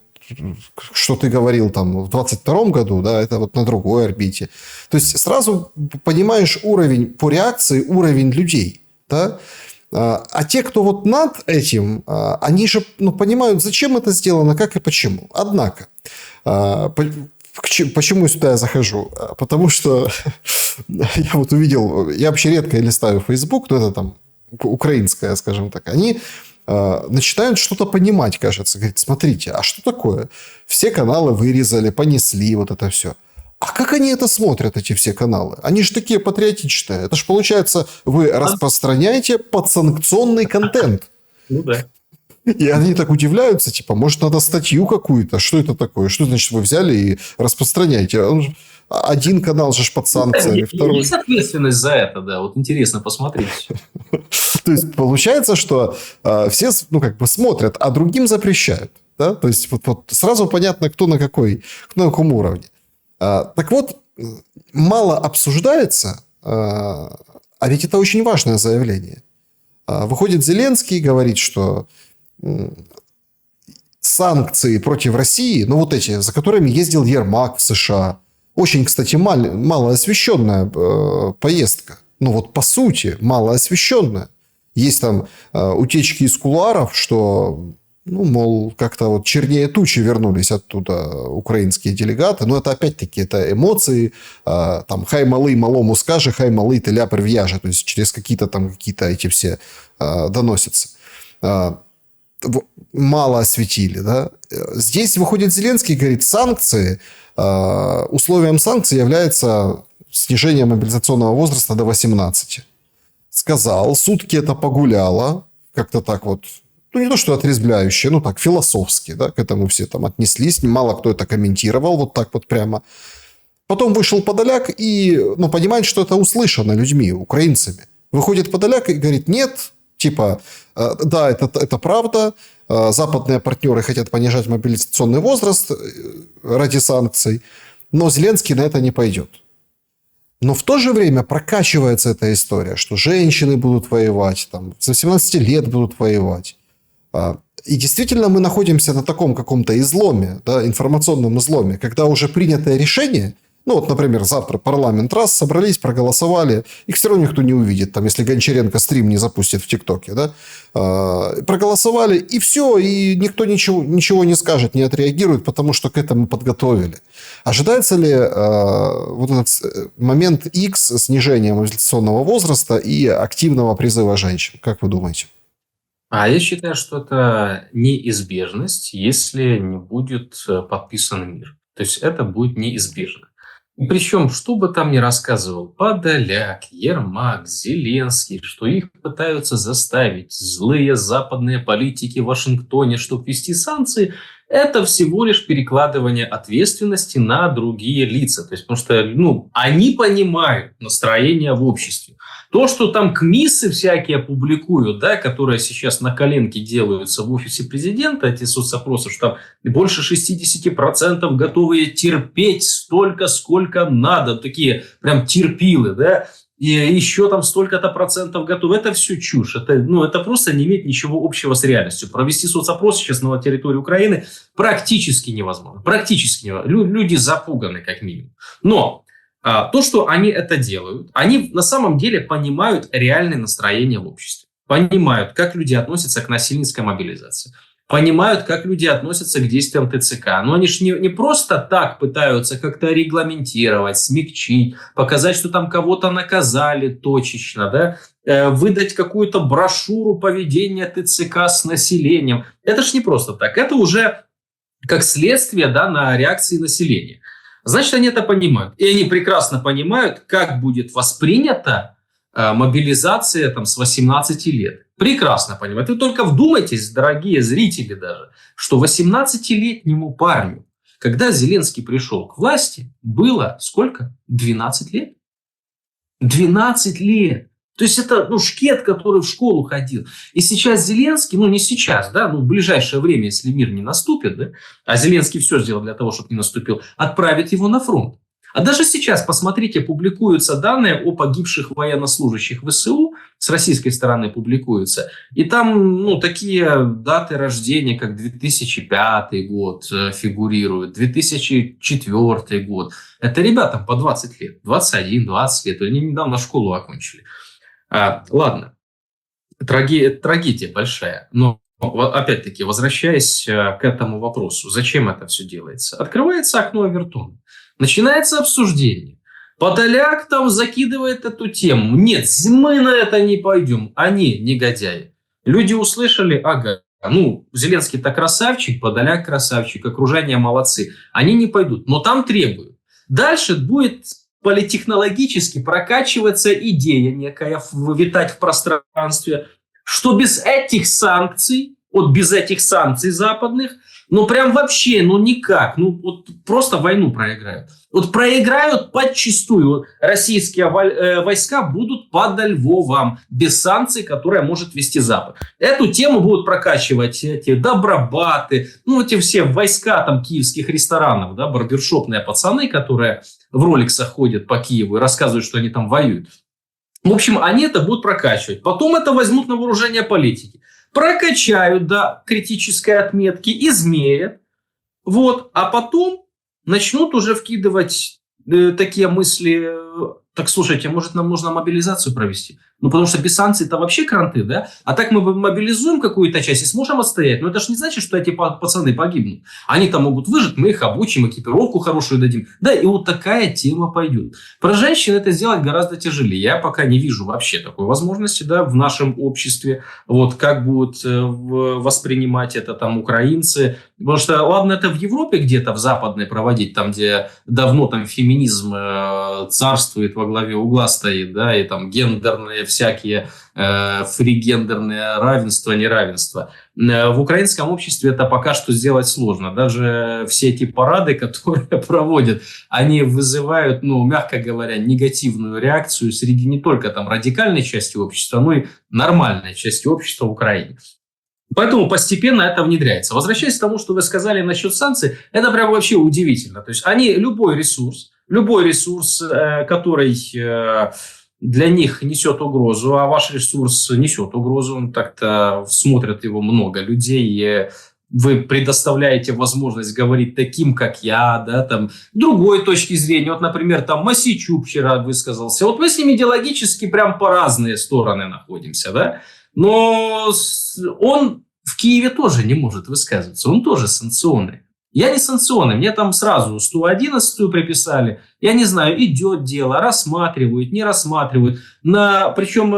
что ты говорил там в 22-м году, да, это вот на другой орбите. То есть сразу понимаешь уровень по реакции, уровень людей. Да? А те, кто вот над этим, они же понимают, зачем это сделано, как и почему. Однако, почему сюда я захожу? Потому что я вот увидел, я вообще редко листаю Facebook, но это там украинская, скажем так, они начинают что-то понимать, кажется. Говорит, смотрите, а что такое? Все каналы вырезали, понесли, вот это все. А как они это смотрят, эти все каналы? Они же такие патриотичные. Это же получается, вы распространяете подсанкционный контент. Да. И они так удивляются, типа, может, надо статью какую-то? Что это такое? Что значит вы взяли и распространяете? Один канал же под санкциями, второй. Есть ответственность за это, да. Вот интересно посмотреть. То есть, получается, что все смотрят, а другим запрещают. Да? То есть, вот сразу понятно, кто на каком уровне. Так вот, мало обсуждается, а ведь это очень важное заявление. Выходит Зеленский, говорит, что санкции против России, вот эти, за которыми ездил Ермак в США, очень, кстати, малоосвещенная поездка. По сути, малоосвещенная. Есть там утечки из кулуаров, что, мол, как-то вот чернее тучи вернулись оттуда украинские делегаты. Но это опять-таки это эмоции. Там хай малый малому скажи, хай малый ты ляпер в'яже. То есть через какие-то эти все доносятся. Мало осветили. Да? Здесь выходит Зеленский и говорит, условием санкций является снижение мобилизационного возраста до 18. Сказал, сутки это погуляло, как-то так вот, не то что отрезвляюще, так философски, да, к этому все там отнеслись, мало кто это комментировал, вот так вот прямо. Потом вышел Подоляк и, понимает, что это услышано людьми, украинцами. Выходит Подоляк и говорит, нет, типа, да, это правда, западные партнеры хотят понижать мобилизационный возраст ради санкций, но Зеленский на это не пойдет. Но в то же время прокачивается эта история, что женщины будут воевать, там, с 18 лет будут воевать. И действительно мы находимся на таком каком-то изломе, да, информационном изломе, когда уже принятое решение, например, завтра парламент собрались, проголосовали, их все равно никто не увидит, там, если Гончаренко стрим не запустит в ТикТоке, да, проголосовали, и все, и никто ничего не скажет, не отреагирует, потому что к этому подготовили. Ожидается ли вот этот момент X снижения мобилизационного возраста и активного призыва женщин? Как вы думаете? А я считаю, что это неизбежность, если не будет подписан мир. То есть это будет неизбежно. И причем, что бы там ни рассказывал Подоляк, Ермак, Зеленский, что их пытаются заставить злые западные политики в Вашингтоне, чтобы ввести санкции, это всего лишь перекладывание ответственности на другие лица. То есть, потому что они понимают настроение в обществе. То, что там КМИСы всякие публикуют, да, которые сейчас на коленке делаются в офисе президента, эти соцопросы, что там больше 60% готовы терпеть столько, сколько надо. Такие прям терпилы, да. И еще там столько-то процентов готовы. Это все чушь. Это просто не имеет ничего общего с реальностью. Провести соцопрос сейчас на территории Украины практически невозможно. Практически невозможно. Люди запуганы, как минимум. Но то, что они это делают, они на самом деле понимают реальное настроение в обществе. Понимают, как люди относятся к насильницкой мобилизации. Понимают, как люди относятся к действиям ТЦК. Но они же не просто так пытаются как-то регламентировать, смягчить, показать, что там кого-то наказали точечно, да? Выдать какую-то брошюру поведения ТЦК с населением. Это же не просто так. Это уже как следствие, да, на реакции населения. Значит, они это понимают. И они прекрасно понимают, как будет воспринята мобилизация там, с 18 лет. Прекрасно понимают. Вы только вдумайтесь, дорогие зрители даже, что 18-летнему парню, когда Зеленский пришел к власти, было сколько? 12 лет? 12 лет! То есть это шкет, который в школу ходил. И сейчас Зеленский, не сейчас, да, в ближайшее время, если мир не наступит, да, а Зеленский все сделал для того, чтобы не наступил, отправит его на фронт. А даже сейчас, посмотрите, публикуются данные о погибших военнослужащих ВСУ, с российской стороны публикуются. И там такие даты рождения, как 2005 год фигурируют, 2004 год. Это ребятам по 20 лет, 21, 20 лет. Они недавно школу окончили. Ладно, трагедия большая, но опять-таки, возвращаясь к этому вопросу, зачем это все делается? Открывается окно Овертона, начинается обсуждение. Подоляк там закидывает эту тему. Нет, мы на это не пойдем. Они негодяи. Люди услышали, ага, Зеленский-то красавчик, Подоляк красавчик, окружение молодцы. Они не пойдут, но там требуют. Дальше будет политтехнологически прокачиваться идея некая, витать в пространстве, что без этих санкций, без этих санкций западных, прям вообще, никак, просто войну проиграют. Проиграют подчистую. Российские войска будут подо Львовом без санкций, которые может вести Запад. Эту тему будут прокачивать эти добробаты, эти все войска там киевских ресторанов, да, барбершопные пацаны, которые в роликсах ходят по Киеву и рассказывают, что они там воюют. В общем, они это будут прокачивать. Потом это возьмут на вооружение политики. Прокачают до критической отметки, измерят. А потом начнут уже вкидывать такие мысли. Так, слушайте, может, нам нужно мобилизацию провести? Потому что без санкций-то вообще кранты, да? А так мы мобилизуем какую-то часть и сможем отстоять. Но это же не значит, что эти пацаны погибнут. Они там могут выжить, мы их обучим, экипировку хорошую дадим. Да, и такая тема пойдет. Про женщин это сделать гораздо тяжелее. Я пока не вижу вообще такой возможности, да, в нашем обществе. Как будут воспринимать это там украинцы. Потому что, ладно, это в Европе где-то, в западной проводить, там, где давно там феминизм царствует, во главе угла стоит, да, и там гендерные всякие фригендерные равенства, неравенства. В украинском обществе это пока что сделать сложно. Даже все эти парады, которые проводят, они вызывают, мягко говоря, негативную реакцию среди не только там радикальной части общества, но и нормальной части общества в Украине. Поэтому постепенно это внедряется. Возвращаясь к тому, что вы сказали насчет санкций, это прям вообще удивительно. То есть они любой ресурс, который для них несет угрозу, а ваш ресурс несет угрозу, так-то смотрят его много людей, и вы предоставляете возможность говорить таким, как я, да, там, другой точки зрения. Например, там Мосейчук вчера высказался. Мы с ними идеологически прям по разные стороны находимся, да. Но он в Киеве тоже не может высказываться, он тоже санкционный. Я не санкционный, мне там сразу 111 приписали. Я не знаю, идет дело, рассматривают, не рассматривают. Причем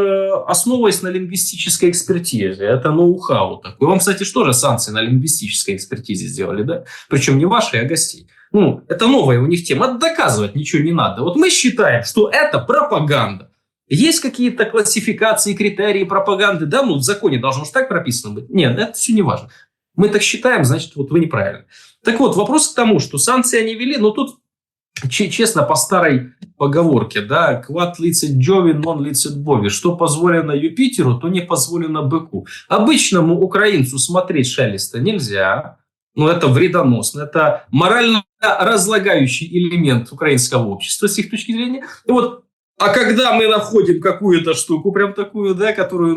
основываясь на лингвистической экспертизе. Это ноу-хау такой. Вам, кстати, что же санкции на лингвистической экспертизе сделали, да? Причем не ваши, а гостей. Это новая у них тема. Доказывать ничего не надо. Вот мы считаем, что это пропаганда. Есть какие-то классификации, критерии пропаганды, да? В законе должно же так прописано быть. Нет, это все не важно. Мы так считаем, значит, вот вы неправильно. Так вот, вопрос к тому, что санкции они ввели, но тут, честно, по старой поговорке, да, «Квад лицет Джови, нон лицет Бови», что позволено Юпитеру, то не позволено быку. Обычному украинцу смотреть Шелеста нельзя, это вредоносно, это морально разлагающий элемент украинского общества с их точки зрения. А когда мы находим какую-то штуку, прям такую, да, которая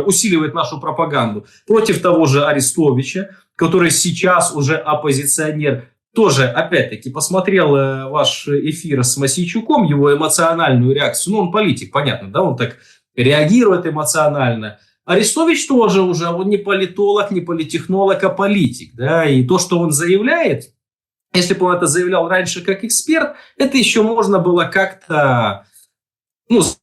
усиливает нашу пропаганду против того же Арестовича, который сейчас уже оппозиционер, тоже, опять-таки, посмотрел ваш эфир с Мосейчуком, его эмоциональную реакцию. Он политик, понятно, да, он так реагирует эмоционально. Арестович тоже уже, он не политолог, не политтехнолог, а политик, да, и то, что он заявляет, если бы он это заявлял раньше как эксперт, это еще можно было как-то...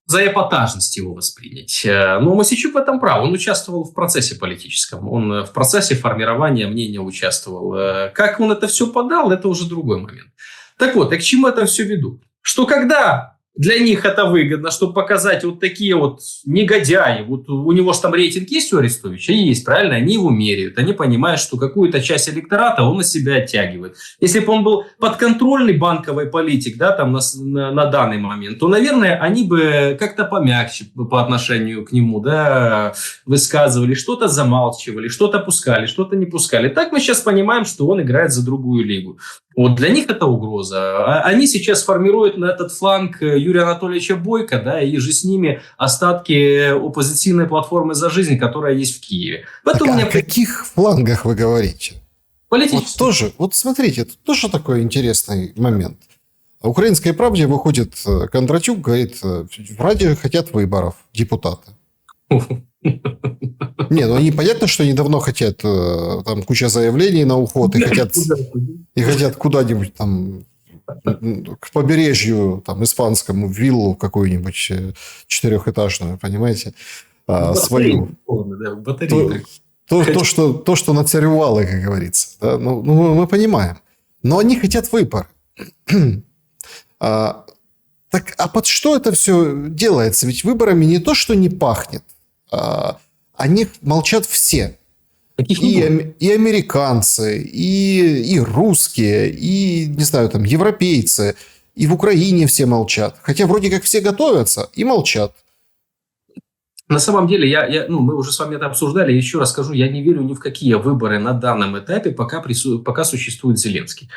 за эпатажность его воспринять. Но Мосейчук в этом прав. Он участвовал в процессе политическом. Он в процессе формирования мнения участвовал. Как он это все подал, это уже другой момент. Так вот, я к чему это все веду? Что когда для них это выгодно, чтобы показать вот такие вот негодяи, вот у него же там рейтинг есть у Арестовича? Есть, правильно? Они его меряют. Они понимают, что какую-то часть электората он на себя оттягивает. Если бы он был подконтрольный банковый политик, да, там на данный момент, то, наверное, они бы как-то помягче по отношению к нему, да, высказывали, что-то замалчивали, что-то пускали, что-то не пускали. Так мы сейчас понимаем, что он играет за другую лигу. Вот для них это угроза. Они сейчас формируют на этот фланг Юрия Анатольевича Бойко, да, и же с ними остатки оппозиционной платформы «За жизнь», которая есть в Киеве. О каких флангах вы говорите? Политически. Смотрите, это тоже такой интересный момент. В «Украинской правде» выходит Кондратюк, говорит, в Раде хотят выборов депутаты. Они понятно, что они давно хотят, там куча заявлений на уход, и хотят куда-нибудь там к побережью, там, испанскому, виллу какую-нибудь 4-этажную, понимаете, свою. То, что на царевалы, как говорится. Да? Мы понимаем. Но они хотят выбор. Под что это все делается? Ведь выборами не то, что не пахнет, о них молчат все. И американцы, и русские, и, не знаю, там, европейцы, и в Украине все молчат. Хотя вроде как все готовятся и молчат. На самом деле, мы уже с вами это обсуждали, еще раз скажу, я не верю ни в какие выборы на данном этапе, пока существует Зеленский.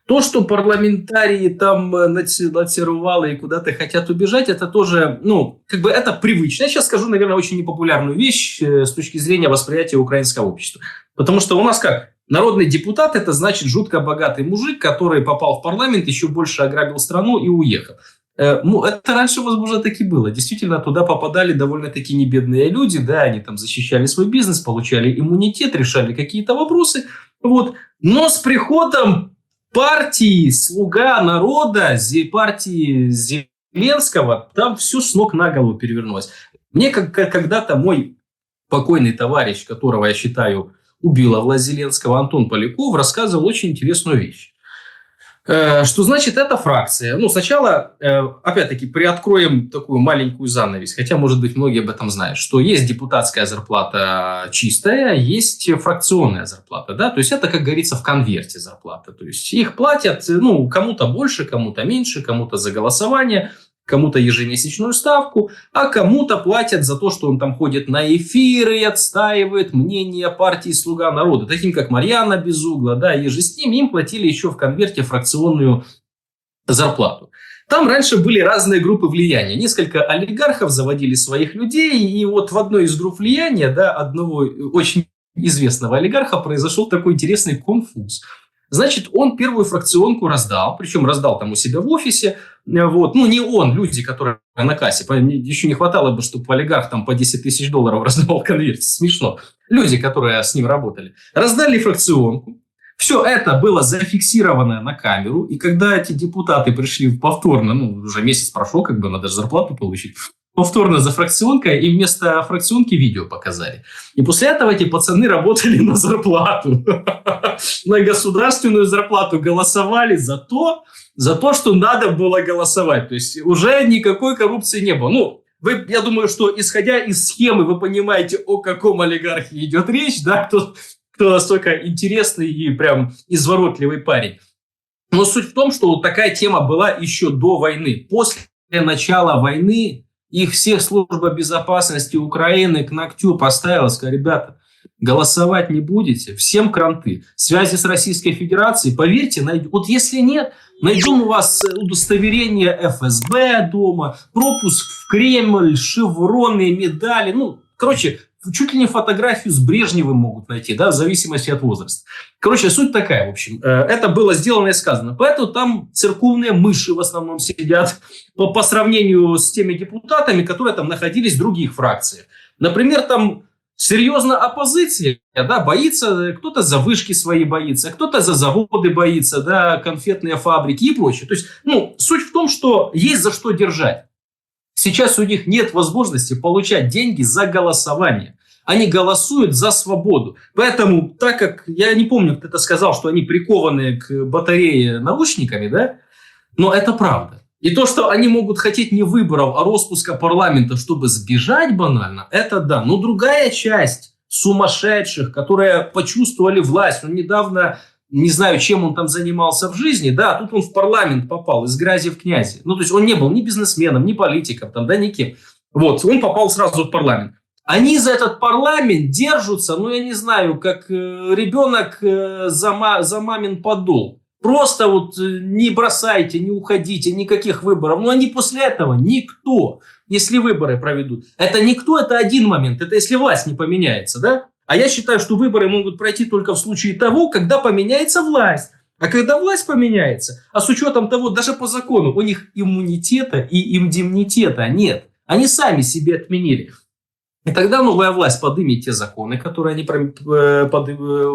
То, что парламентарии там нацерували и куда-то хотят убежать, это тоже, это привычно. Я сейчас скажу, наверное, очень непопулярную вещь с точки зрения восприятия украинского общества. Потому что у нас как? Народный депутат – это значит жутко богатый мужик, который попал в парламент, еще больше ограбил страну и уехал. Это раньше, возможно, так и было. Действительно, туда попадали довольно-таки небедные люди, да, они там защищали свой бизнес, получали иммунитет, решали какие-то вопросы. Но с приходом партии «Слуга народа», партии Зеленского, там все с ног на голову перевернулось. Мне когда-то мой покойный товарищ, которого я считаю убила власть Зеленского, Антон Поляков, рассказывал очень интересную вещь. Что значит эта фракция? Сначала, опять-таки, приоткроем такую маленькую занавесь, хотя, может быть, многие об этом знают, что есть депутатская зарплата чистая, есть фракционная зарплата, да, то есть это, как говорится, в конверте зарплата, то есть их платят, кому-то больше, кому-то меньше, кому-то за голосование, кому-то ежемесячную ставку, а кому-то платят за то, что он там ходит на эфиры и отстаивает мнение партии «Слуга народа», таким как Марьяна Безугла, да, и же с ним им платили еще в конверте фракционную зарплату. Там раньше были разные группы влияния. Несколько олигархов заводили своих людей, и в одной из групп влияния, да, одного очень известного олигарха произошел такой интересный конфуз. Значит, он первую фракционку раздал, причем раздал там у себя в офисе. Не он, люди, которые на кассе. Еще не хватало бы, чтобы олигарх там по 10 тысяч долларов раздавал в конверте. Смешно. Люди, которые с ним работали. Раздали фракционку. Все это было зафиксировано на камеру, и когда эти депутаты пришли повторно, уже месяц прошел, надо же зарплату получить, повторно за фракционкой, и вместо фракционки видео показали. И после этого эти пацаны работали на зарплату, на государственную зарплату, голосовали за то, что надо было голосовать. То есть уже никакой коррупции не было. Я думаю, что исходя из схемы, вы понимаете, о каком олигархе идет речь, да, кто настолько интересный и прям изворотливый парень. Но суть в том, что такая тема была еще до войны. После начала войны их всех служба безопасности Украины к ногтю поставила, сказала: ребята, голосовать не будете, всем кранты. Связи с Российской Федерацией, поверьте, вот если нет, найдем у вас удостоверение ФСБ дома, пропуск в Кремль, шевроны, медали. Чуть ли не фотографию с Брежневым могут найти, да, в зависимости от возраста. Суть такая, в общем. Это было сделано и сказано. Поэтому там церковные мыши в основном сидят по сравнению с теми депутатами, которые там находились в других фракциях. Например, там серьезно оппозиция, да, боится, кто-то за вышки свои боится, кто-то за заводы боится, да, конфетные фабрики и прочее. То есть, суть в том, что есть за что держать. Сейчас у них нет возможности получать деньги за голосование. Они голосуют за свободу. Поэтому, так как, я не помню, кто-то сказал, что они прикованы к батарее наручниками, да, но это правда. И то, что они могут хотеть не выборов, а распуска парламента, чтобы сбежать банально, это да. Но другая часть сумасшедших, которые почувствовали власть, недавно... Не знаю, чем он там занимался в жизни, да, тут он в парламент попал, из грязи в князи. То есть он не был ни бизнесменом, ни политиком, там, да, никем. Он попал сразу в парламент. Они за этот парламент держатся, я не знаю, как ребенок за мамин подол. Просто не бросайте, не уходите, никаких выборов. Они после этого никто, если выборы проведут. Это никто, это один момент, это если власть не поменяется, да? А я считаю, что выборы могут пройти только в случае того, когда поменяется власть. А когда власть поменяется, а с учетом того, даже по закону, у них иммунитета и индемнитета нет. Они сами себе отменили. И тогда новая власть поднимет те законы, которые они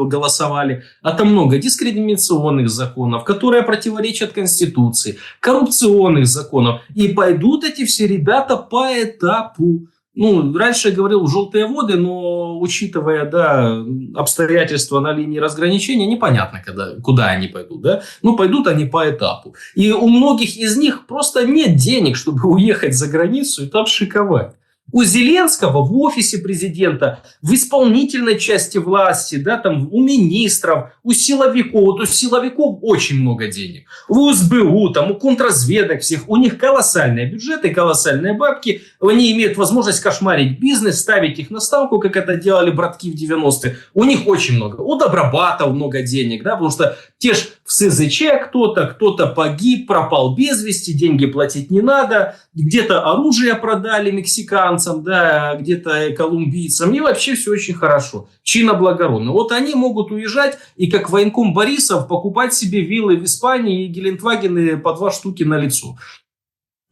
голосовали. А там много дискриминационных законов, которые противоречат Конституции, коррупционных законов. И пойдут эти все ребята по этапу. Раньше я говорил желтые воды, но учитывая, да, обстоятельства на линии разграничения, непонятно, куда они пойдут, да. Пойдут они по этапу. И у многих из них просто нет денег, чтобы уехать за границу и там шиковать. У Зеленского в офисе президента, в исполнительной части власти, да, там у министров, у силовиков, то есть силовиков очень много денег. У СБУ, там, у контрразведок всех, у них колоссальные бюджеты, колоссальные бабки, они имеют возможность кошмарить бизнес, ставить их на ставку, как это делали братки в 90-е. У них очень много. У Добробатов много денег, да, потому что те ж в СЗЧ кто-то погиб, пропал без вести, деньги платить не надо, где-то оружие продали мексиканцам, да, где-то колумбийцам, и вообще все очень хорошо, чинно-благородно. Они могут уезжать и, как военком Борисов, покупать себе виллы в Испании и Гелендвагены по 2 штуки на лицо.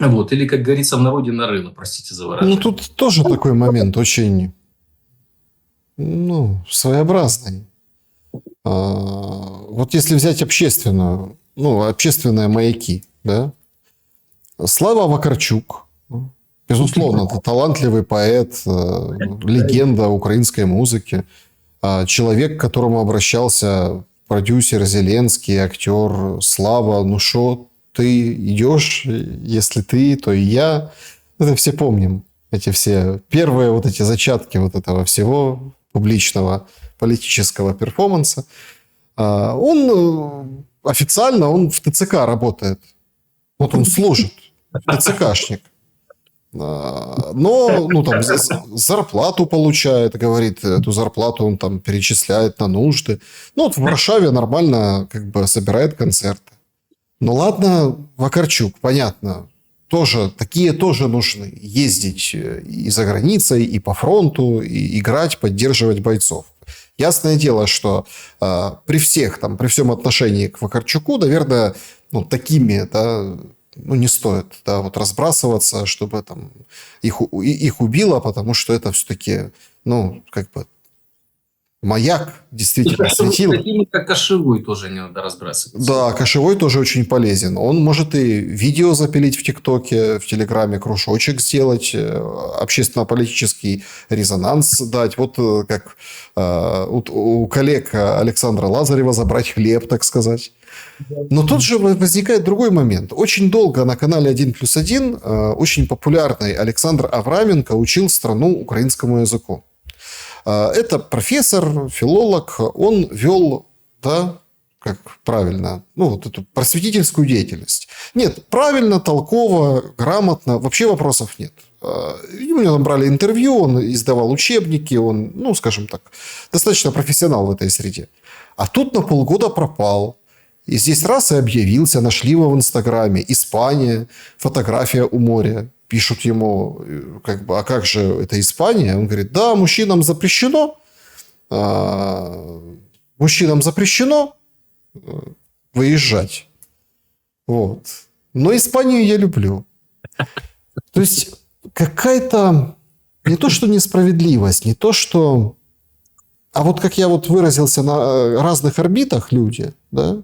Или, как говорится в народе, на рыло, простите за выражение. Тут тоже такой момент очень, своеобразный. Если взять общественные маяки, да, Слава Вакарчук, безусловно, это талантливый поэт, легенда украинской музыки, человек, к которому обращался продюсер Зеленский, актер Слава. Ты идешь, если ты, то и я. Это все помним. Эти все первые эти зачатки этого всего публичного политического перформанса. Он официально в ТЦК работает. Он служит. ТЦКшник. Но зарплату получает, говорит, эту зарплату он там перечисляет на нужды. В Варшаве нормально собирает концерты. Ладно, Вакарчук, понятно. Такие тоже нужны. Ездить и за границей, и по фронту, и играть, поддерживать бойцов. Ясное дело, что при всем отношении к Вакарчуку, наверное, такими, да, не стоит, да, разбрасываться, чтобы там их убило, потому что это все-таки, Маяк действительно светил. Такими, как Кошевой, тоже не надо разбрасываться. Да, кошевой тоже очень полезен. Он может и видео запилить в ТикТоке, в Телеграме, кружочек сделать, общественно-политический резонанс дать. Вот как у коллег Александра Лазарева забрать хлеб, так сказать. Но тут же возникает другой момент. Очень долго на канале 1+1 очень популярный Александр Авраменко учил страну украинскому языку. Это профессор, филолог. Он вел, да, как правильно, ну, вот эту просветительскую деятельность. Нет, правильно, толково, грамотно, вообще вопросов нет. У него там брали интервью, он издавал учебники, он, ну, скажем так, достаточно профессионал в этой среде. А тут на полгода пропал. И здесь раз и объявился, нашли его в Инстаграме. Испания, фотография у моря. Пишут ему, как бы, а как же это Испания? Он говорит, да, мужчинам запрещено выезжать. Вот. Но Испанию я люблю. То есть какая-то не то, что несправедливость, не то, что... А вот как я вот выразился на разных орбитах люди, да,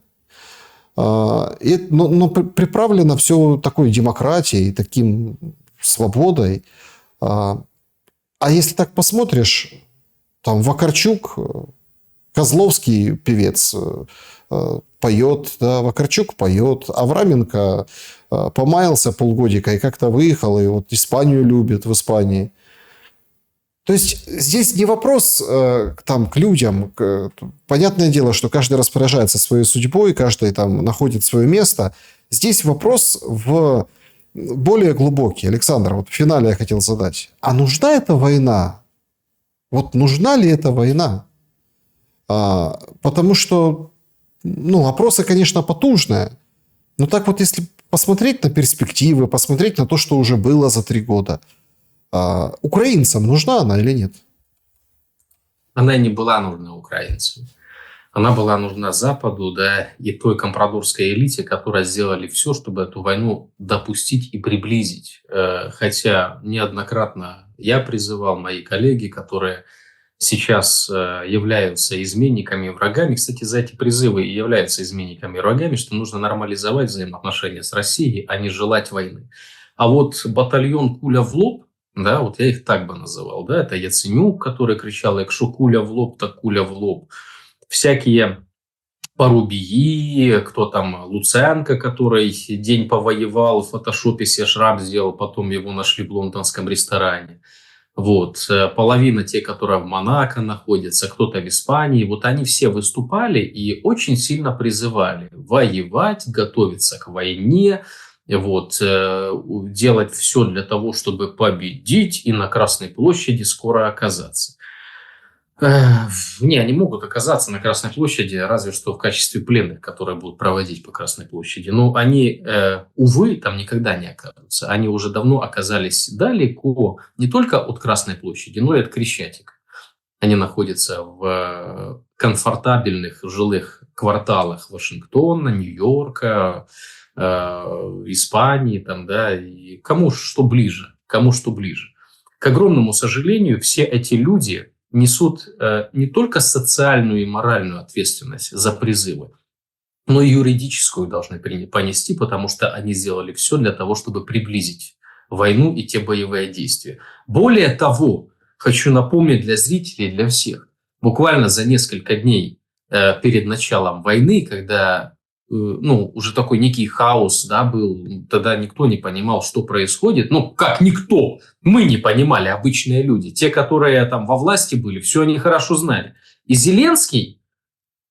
но приправлено все такой демократией, таким свободой. А если так посмотришь, там Вакарчук, Козловский певец, поет, да, Вакарчук поет, Авраменко помаялся полгодика и как-то выехал, и вот Испанию любит в Испании. То есть здесь не вопрос там, к людям. Понятное дело, что каждый распоряжается своей судьбой, каждый там находит свое место. Здесь вопрос в более глубокий. Александр, вот в финале я хотел задать. А нужна эта война? Вот нужна ли эта война? Потому что, ну, вопросы, конечно, потужные. Но так вот, если посмотреть на перспективы, посмотреть на то, что уже было за 3 года, украинцам нужна она или нет? Она не была нужна украинцам. Она была нужна Западу, да, и той компрадорской элите, которая сделали все, чтобы эту войну допустить и приблизить. Хотя неоднократно я призывал, мои коллеги, которые сейчас являются изменниками и врагами. Кстати, за эти призывы и являются изменниками и врагами, что нужно нормализовать взаимоотношения с Россией, а не желать войны. А вот батальон «Куля в лоб», да, вот я их так бы называл, да, это Яценюк, который кричал, якщо куля в лоб, так куля в лоб. Всякие Порубии, кто там, Луценко, который день повоевал, в фотошопе себе шрам сделал, потом его нашли в лондонском ресторане. Вот. Половина те, которые в Монако находятся, кто-то в Испании, вот они все выступали и очень сильно призывали воевать, готовиться к войне, вот, делать все для того, чтобы победить и на Красной площади скоро оказаться. Не, они могут оказаться на Красной площади, разве что в качестве пленных, которые будут проводить по Красной площади. Но они, увы, там никогда не окажутся. Они уже давно оказались далеко не только от Красной площади, но и от Крещатика. Они находятся в комфортабельных жилых кварталах Вашингтона, Нью-Йорка, Испании, там, да, и кому что ближе, кому что ближе. К огромному сожалению, все эти люди несут не только социальную и моральную ответственность за призывы, но и юридическую должны понести, потому что они сделали все для того, чтобы приблизить войну и те боевые действия. Более того, хочу напомнить для зрителей, для всех, буквально за несколько дней перед началом войны, когда уже такой некий хаос, да, был, тогда никто не понимал, что происходит. Ну, как никто? Мы не понимали, обычные люди. Те, которые там во власти были, все они хорошо знали. И Зеленский,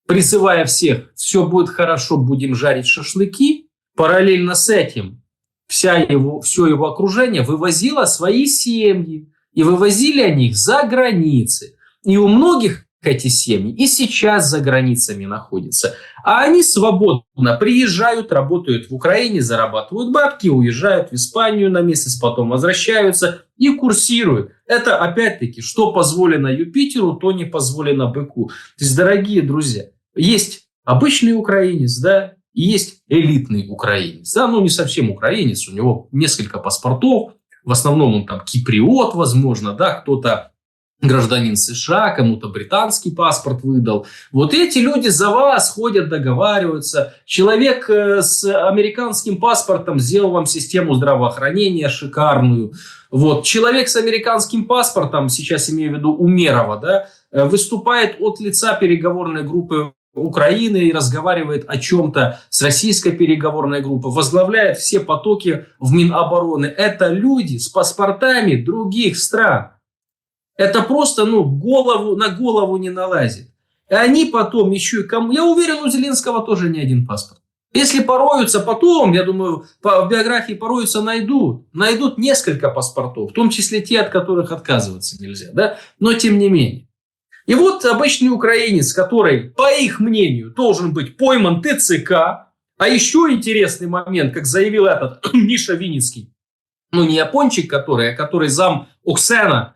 призывая всех, все будет хорошо, будем жарить шашлыки, параллельно с этим все его окружение вывозило свои семьи. И вывозили они их за границы. И у многих эти семьи и сейчас за границами находятся. А они свободно приезжают, работают в Украине, зарабатывают бабки, уезжают в Испанию на месяц, потом возвращаются и курсируют. Это, опять-таки, что позволено Юпитеру, то не позволено быку. То есть, дорогие друзья, есть обычный украинец, да, и есть элитный украинец. Да, ну, не совсем украинец, у него несколько паспортов. В основном он там киприот, возможно, да, кто-то гражданин США, кому-то британский паспорт выдал. Вот эти люди за вас ходят, договариваются. Человек с американским паспортом сделал вам систему здравоохранения шикарную. Вот. Человек с американским паспортом, сейчас имею в виду Умерова, да, выступает от лица переговорной группы Украины и разговаривает о чем-то с российской переговорной группой, возглавляет все потоки в Минобороны. Это люди с паспортами других стран. Это просто, на голову не налазит. И они потом еще и кому... Я уверен, у Зеленского тоже не один паспорт. Если пороются потом, я думаю, в биографии пороются найдут несколько паспортов, в том числе те, от которых отказываться нельзя, да? Но тем не менее. И вот обычный украинец, который, по их мнению, должен быть пойман ТЦК, а еще интересный момент, как заявил этот Миша Винницкий, не япончик, а который зам Оксена,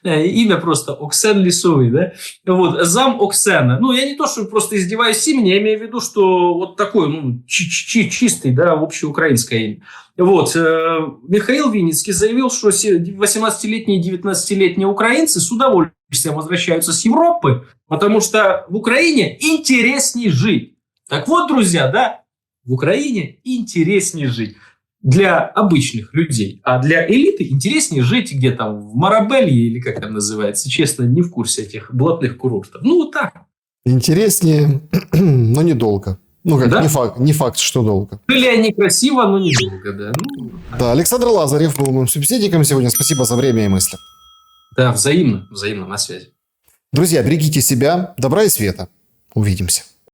имя просто Оксен Лисовый, да? Вот, зам Оксена. Я не то, что просто издеваюсь с имени, я имею в виду, что вот такой, чистый, да, общеукраинское имя. Вот, Михаил Винницкий заявил, что 18-летние и 19-летние украинцы с удовольствием возвращаются с Европы, потому что в Украине интереснее жить. Так вот, друзья, да, в Украине интереснее жить. Для обычных людей. А для элиты интереснее жить где-то в Марабелье или как там называется. Честно, не в курсе этих блатных курортов. Вот так. Интереснее, но недолго. Да? Не факт, что долго. Были они красиво, но недолго, да. Да, Александр Лазарев был моим собеседником сегодня. Спасибо за время и мысли. Да, взаимно на связи. Друзья, берегите себя, добра и света. Увидимся.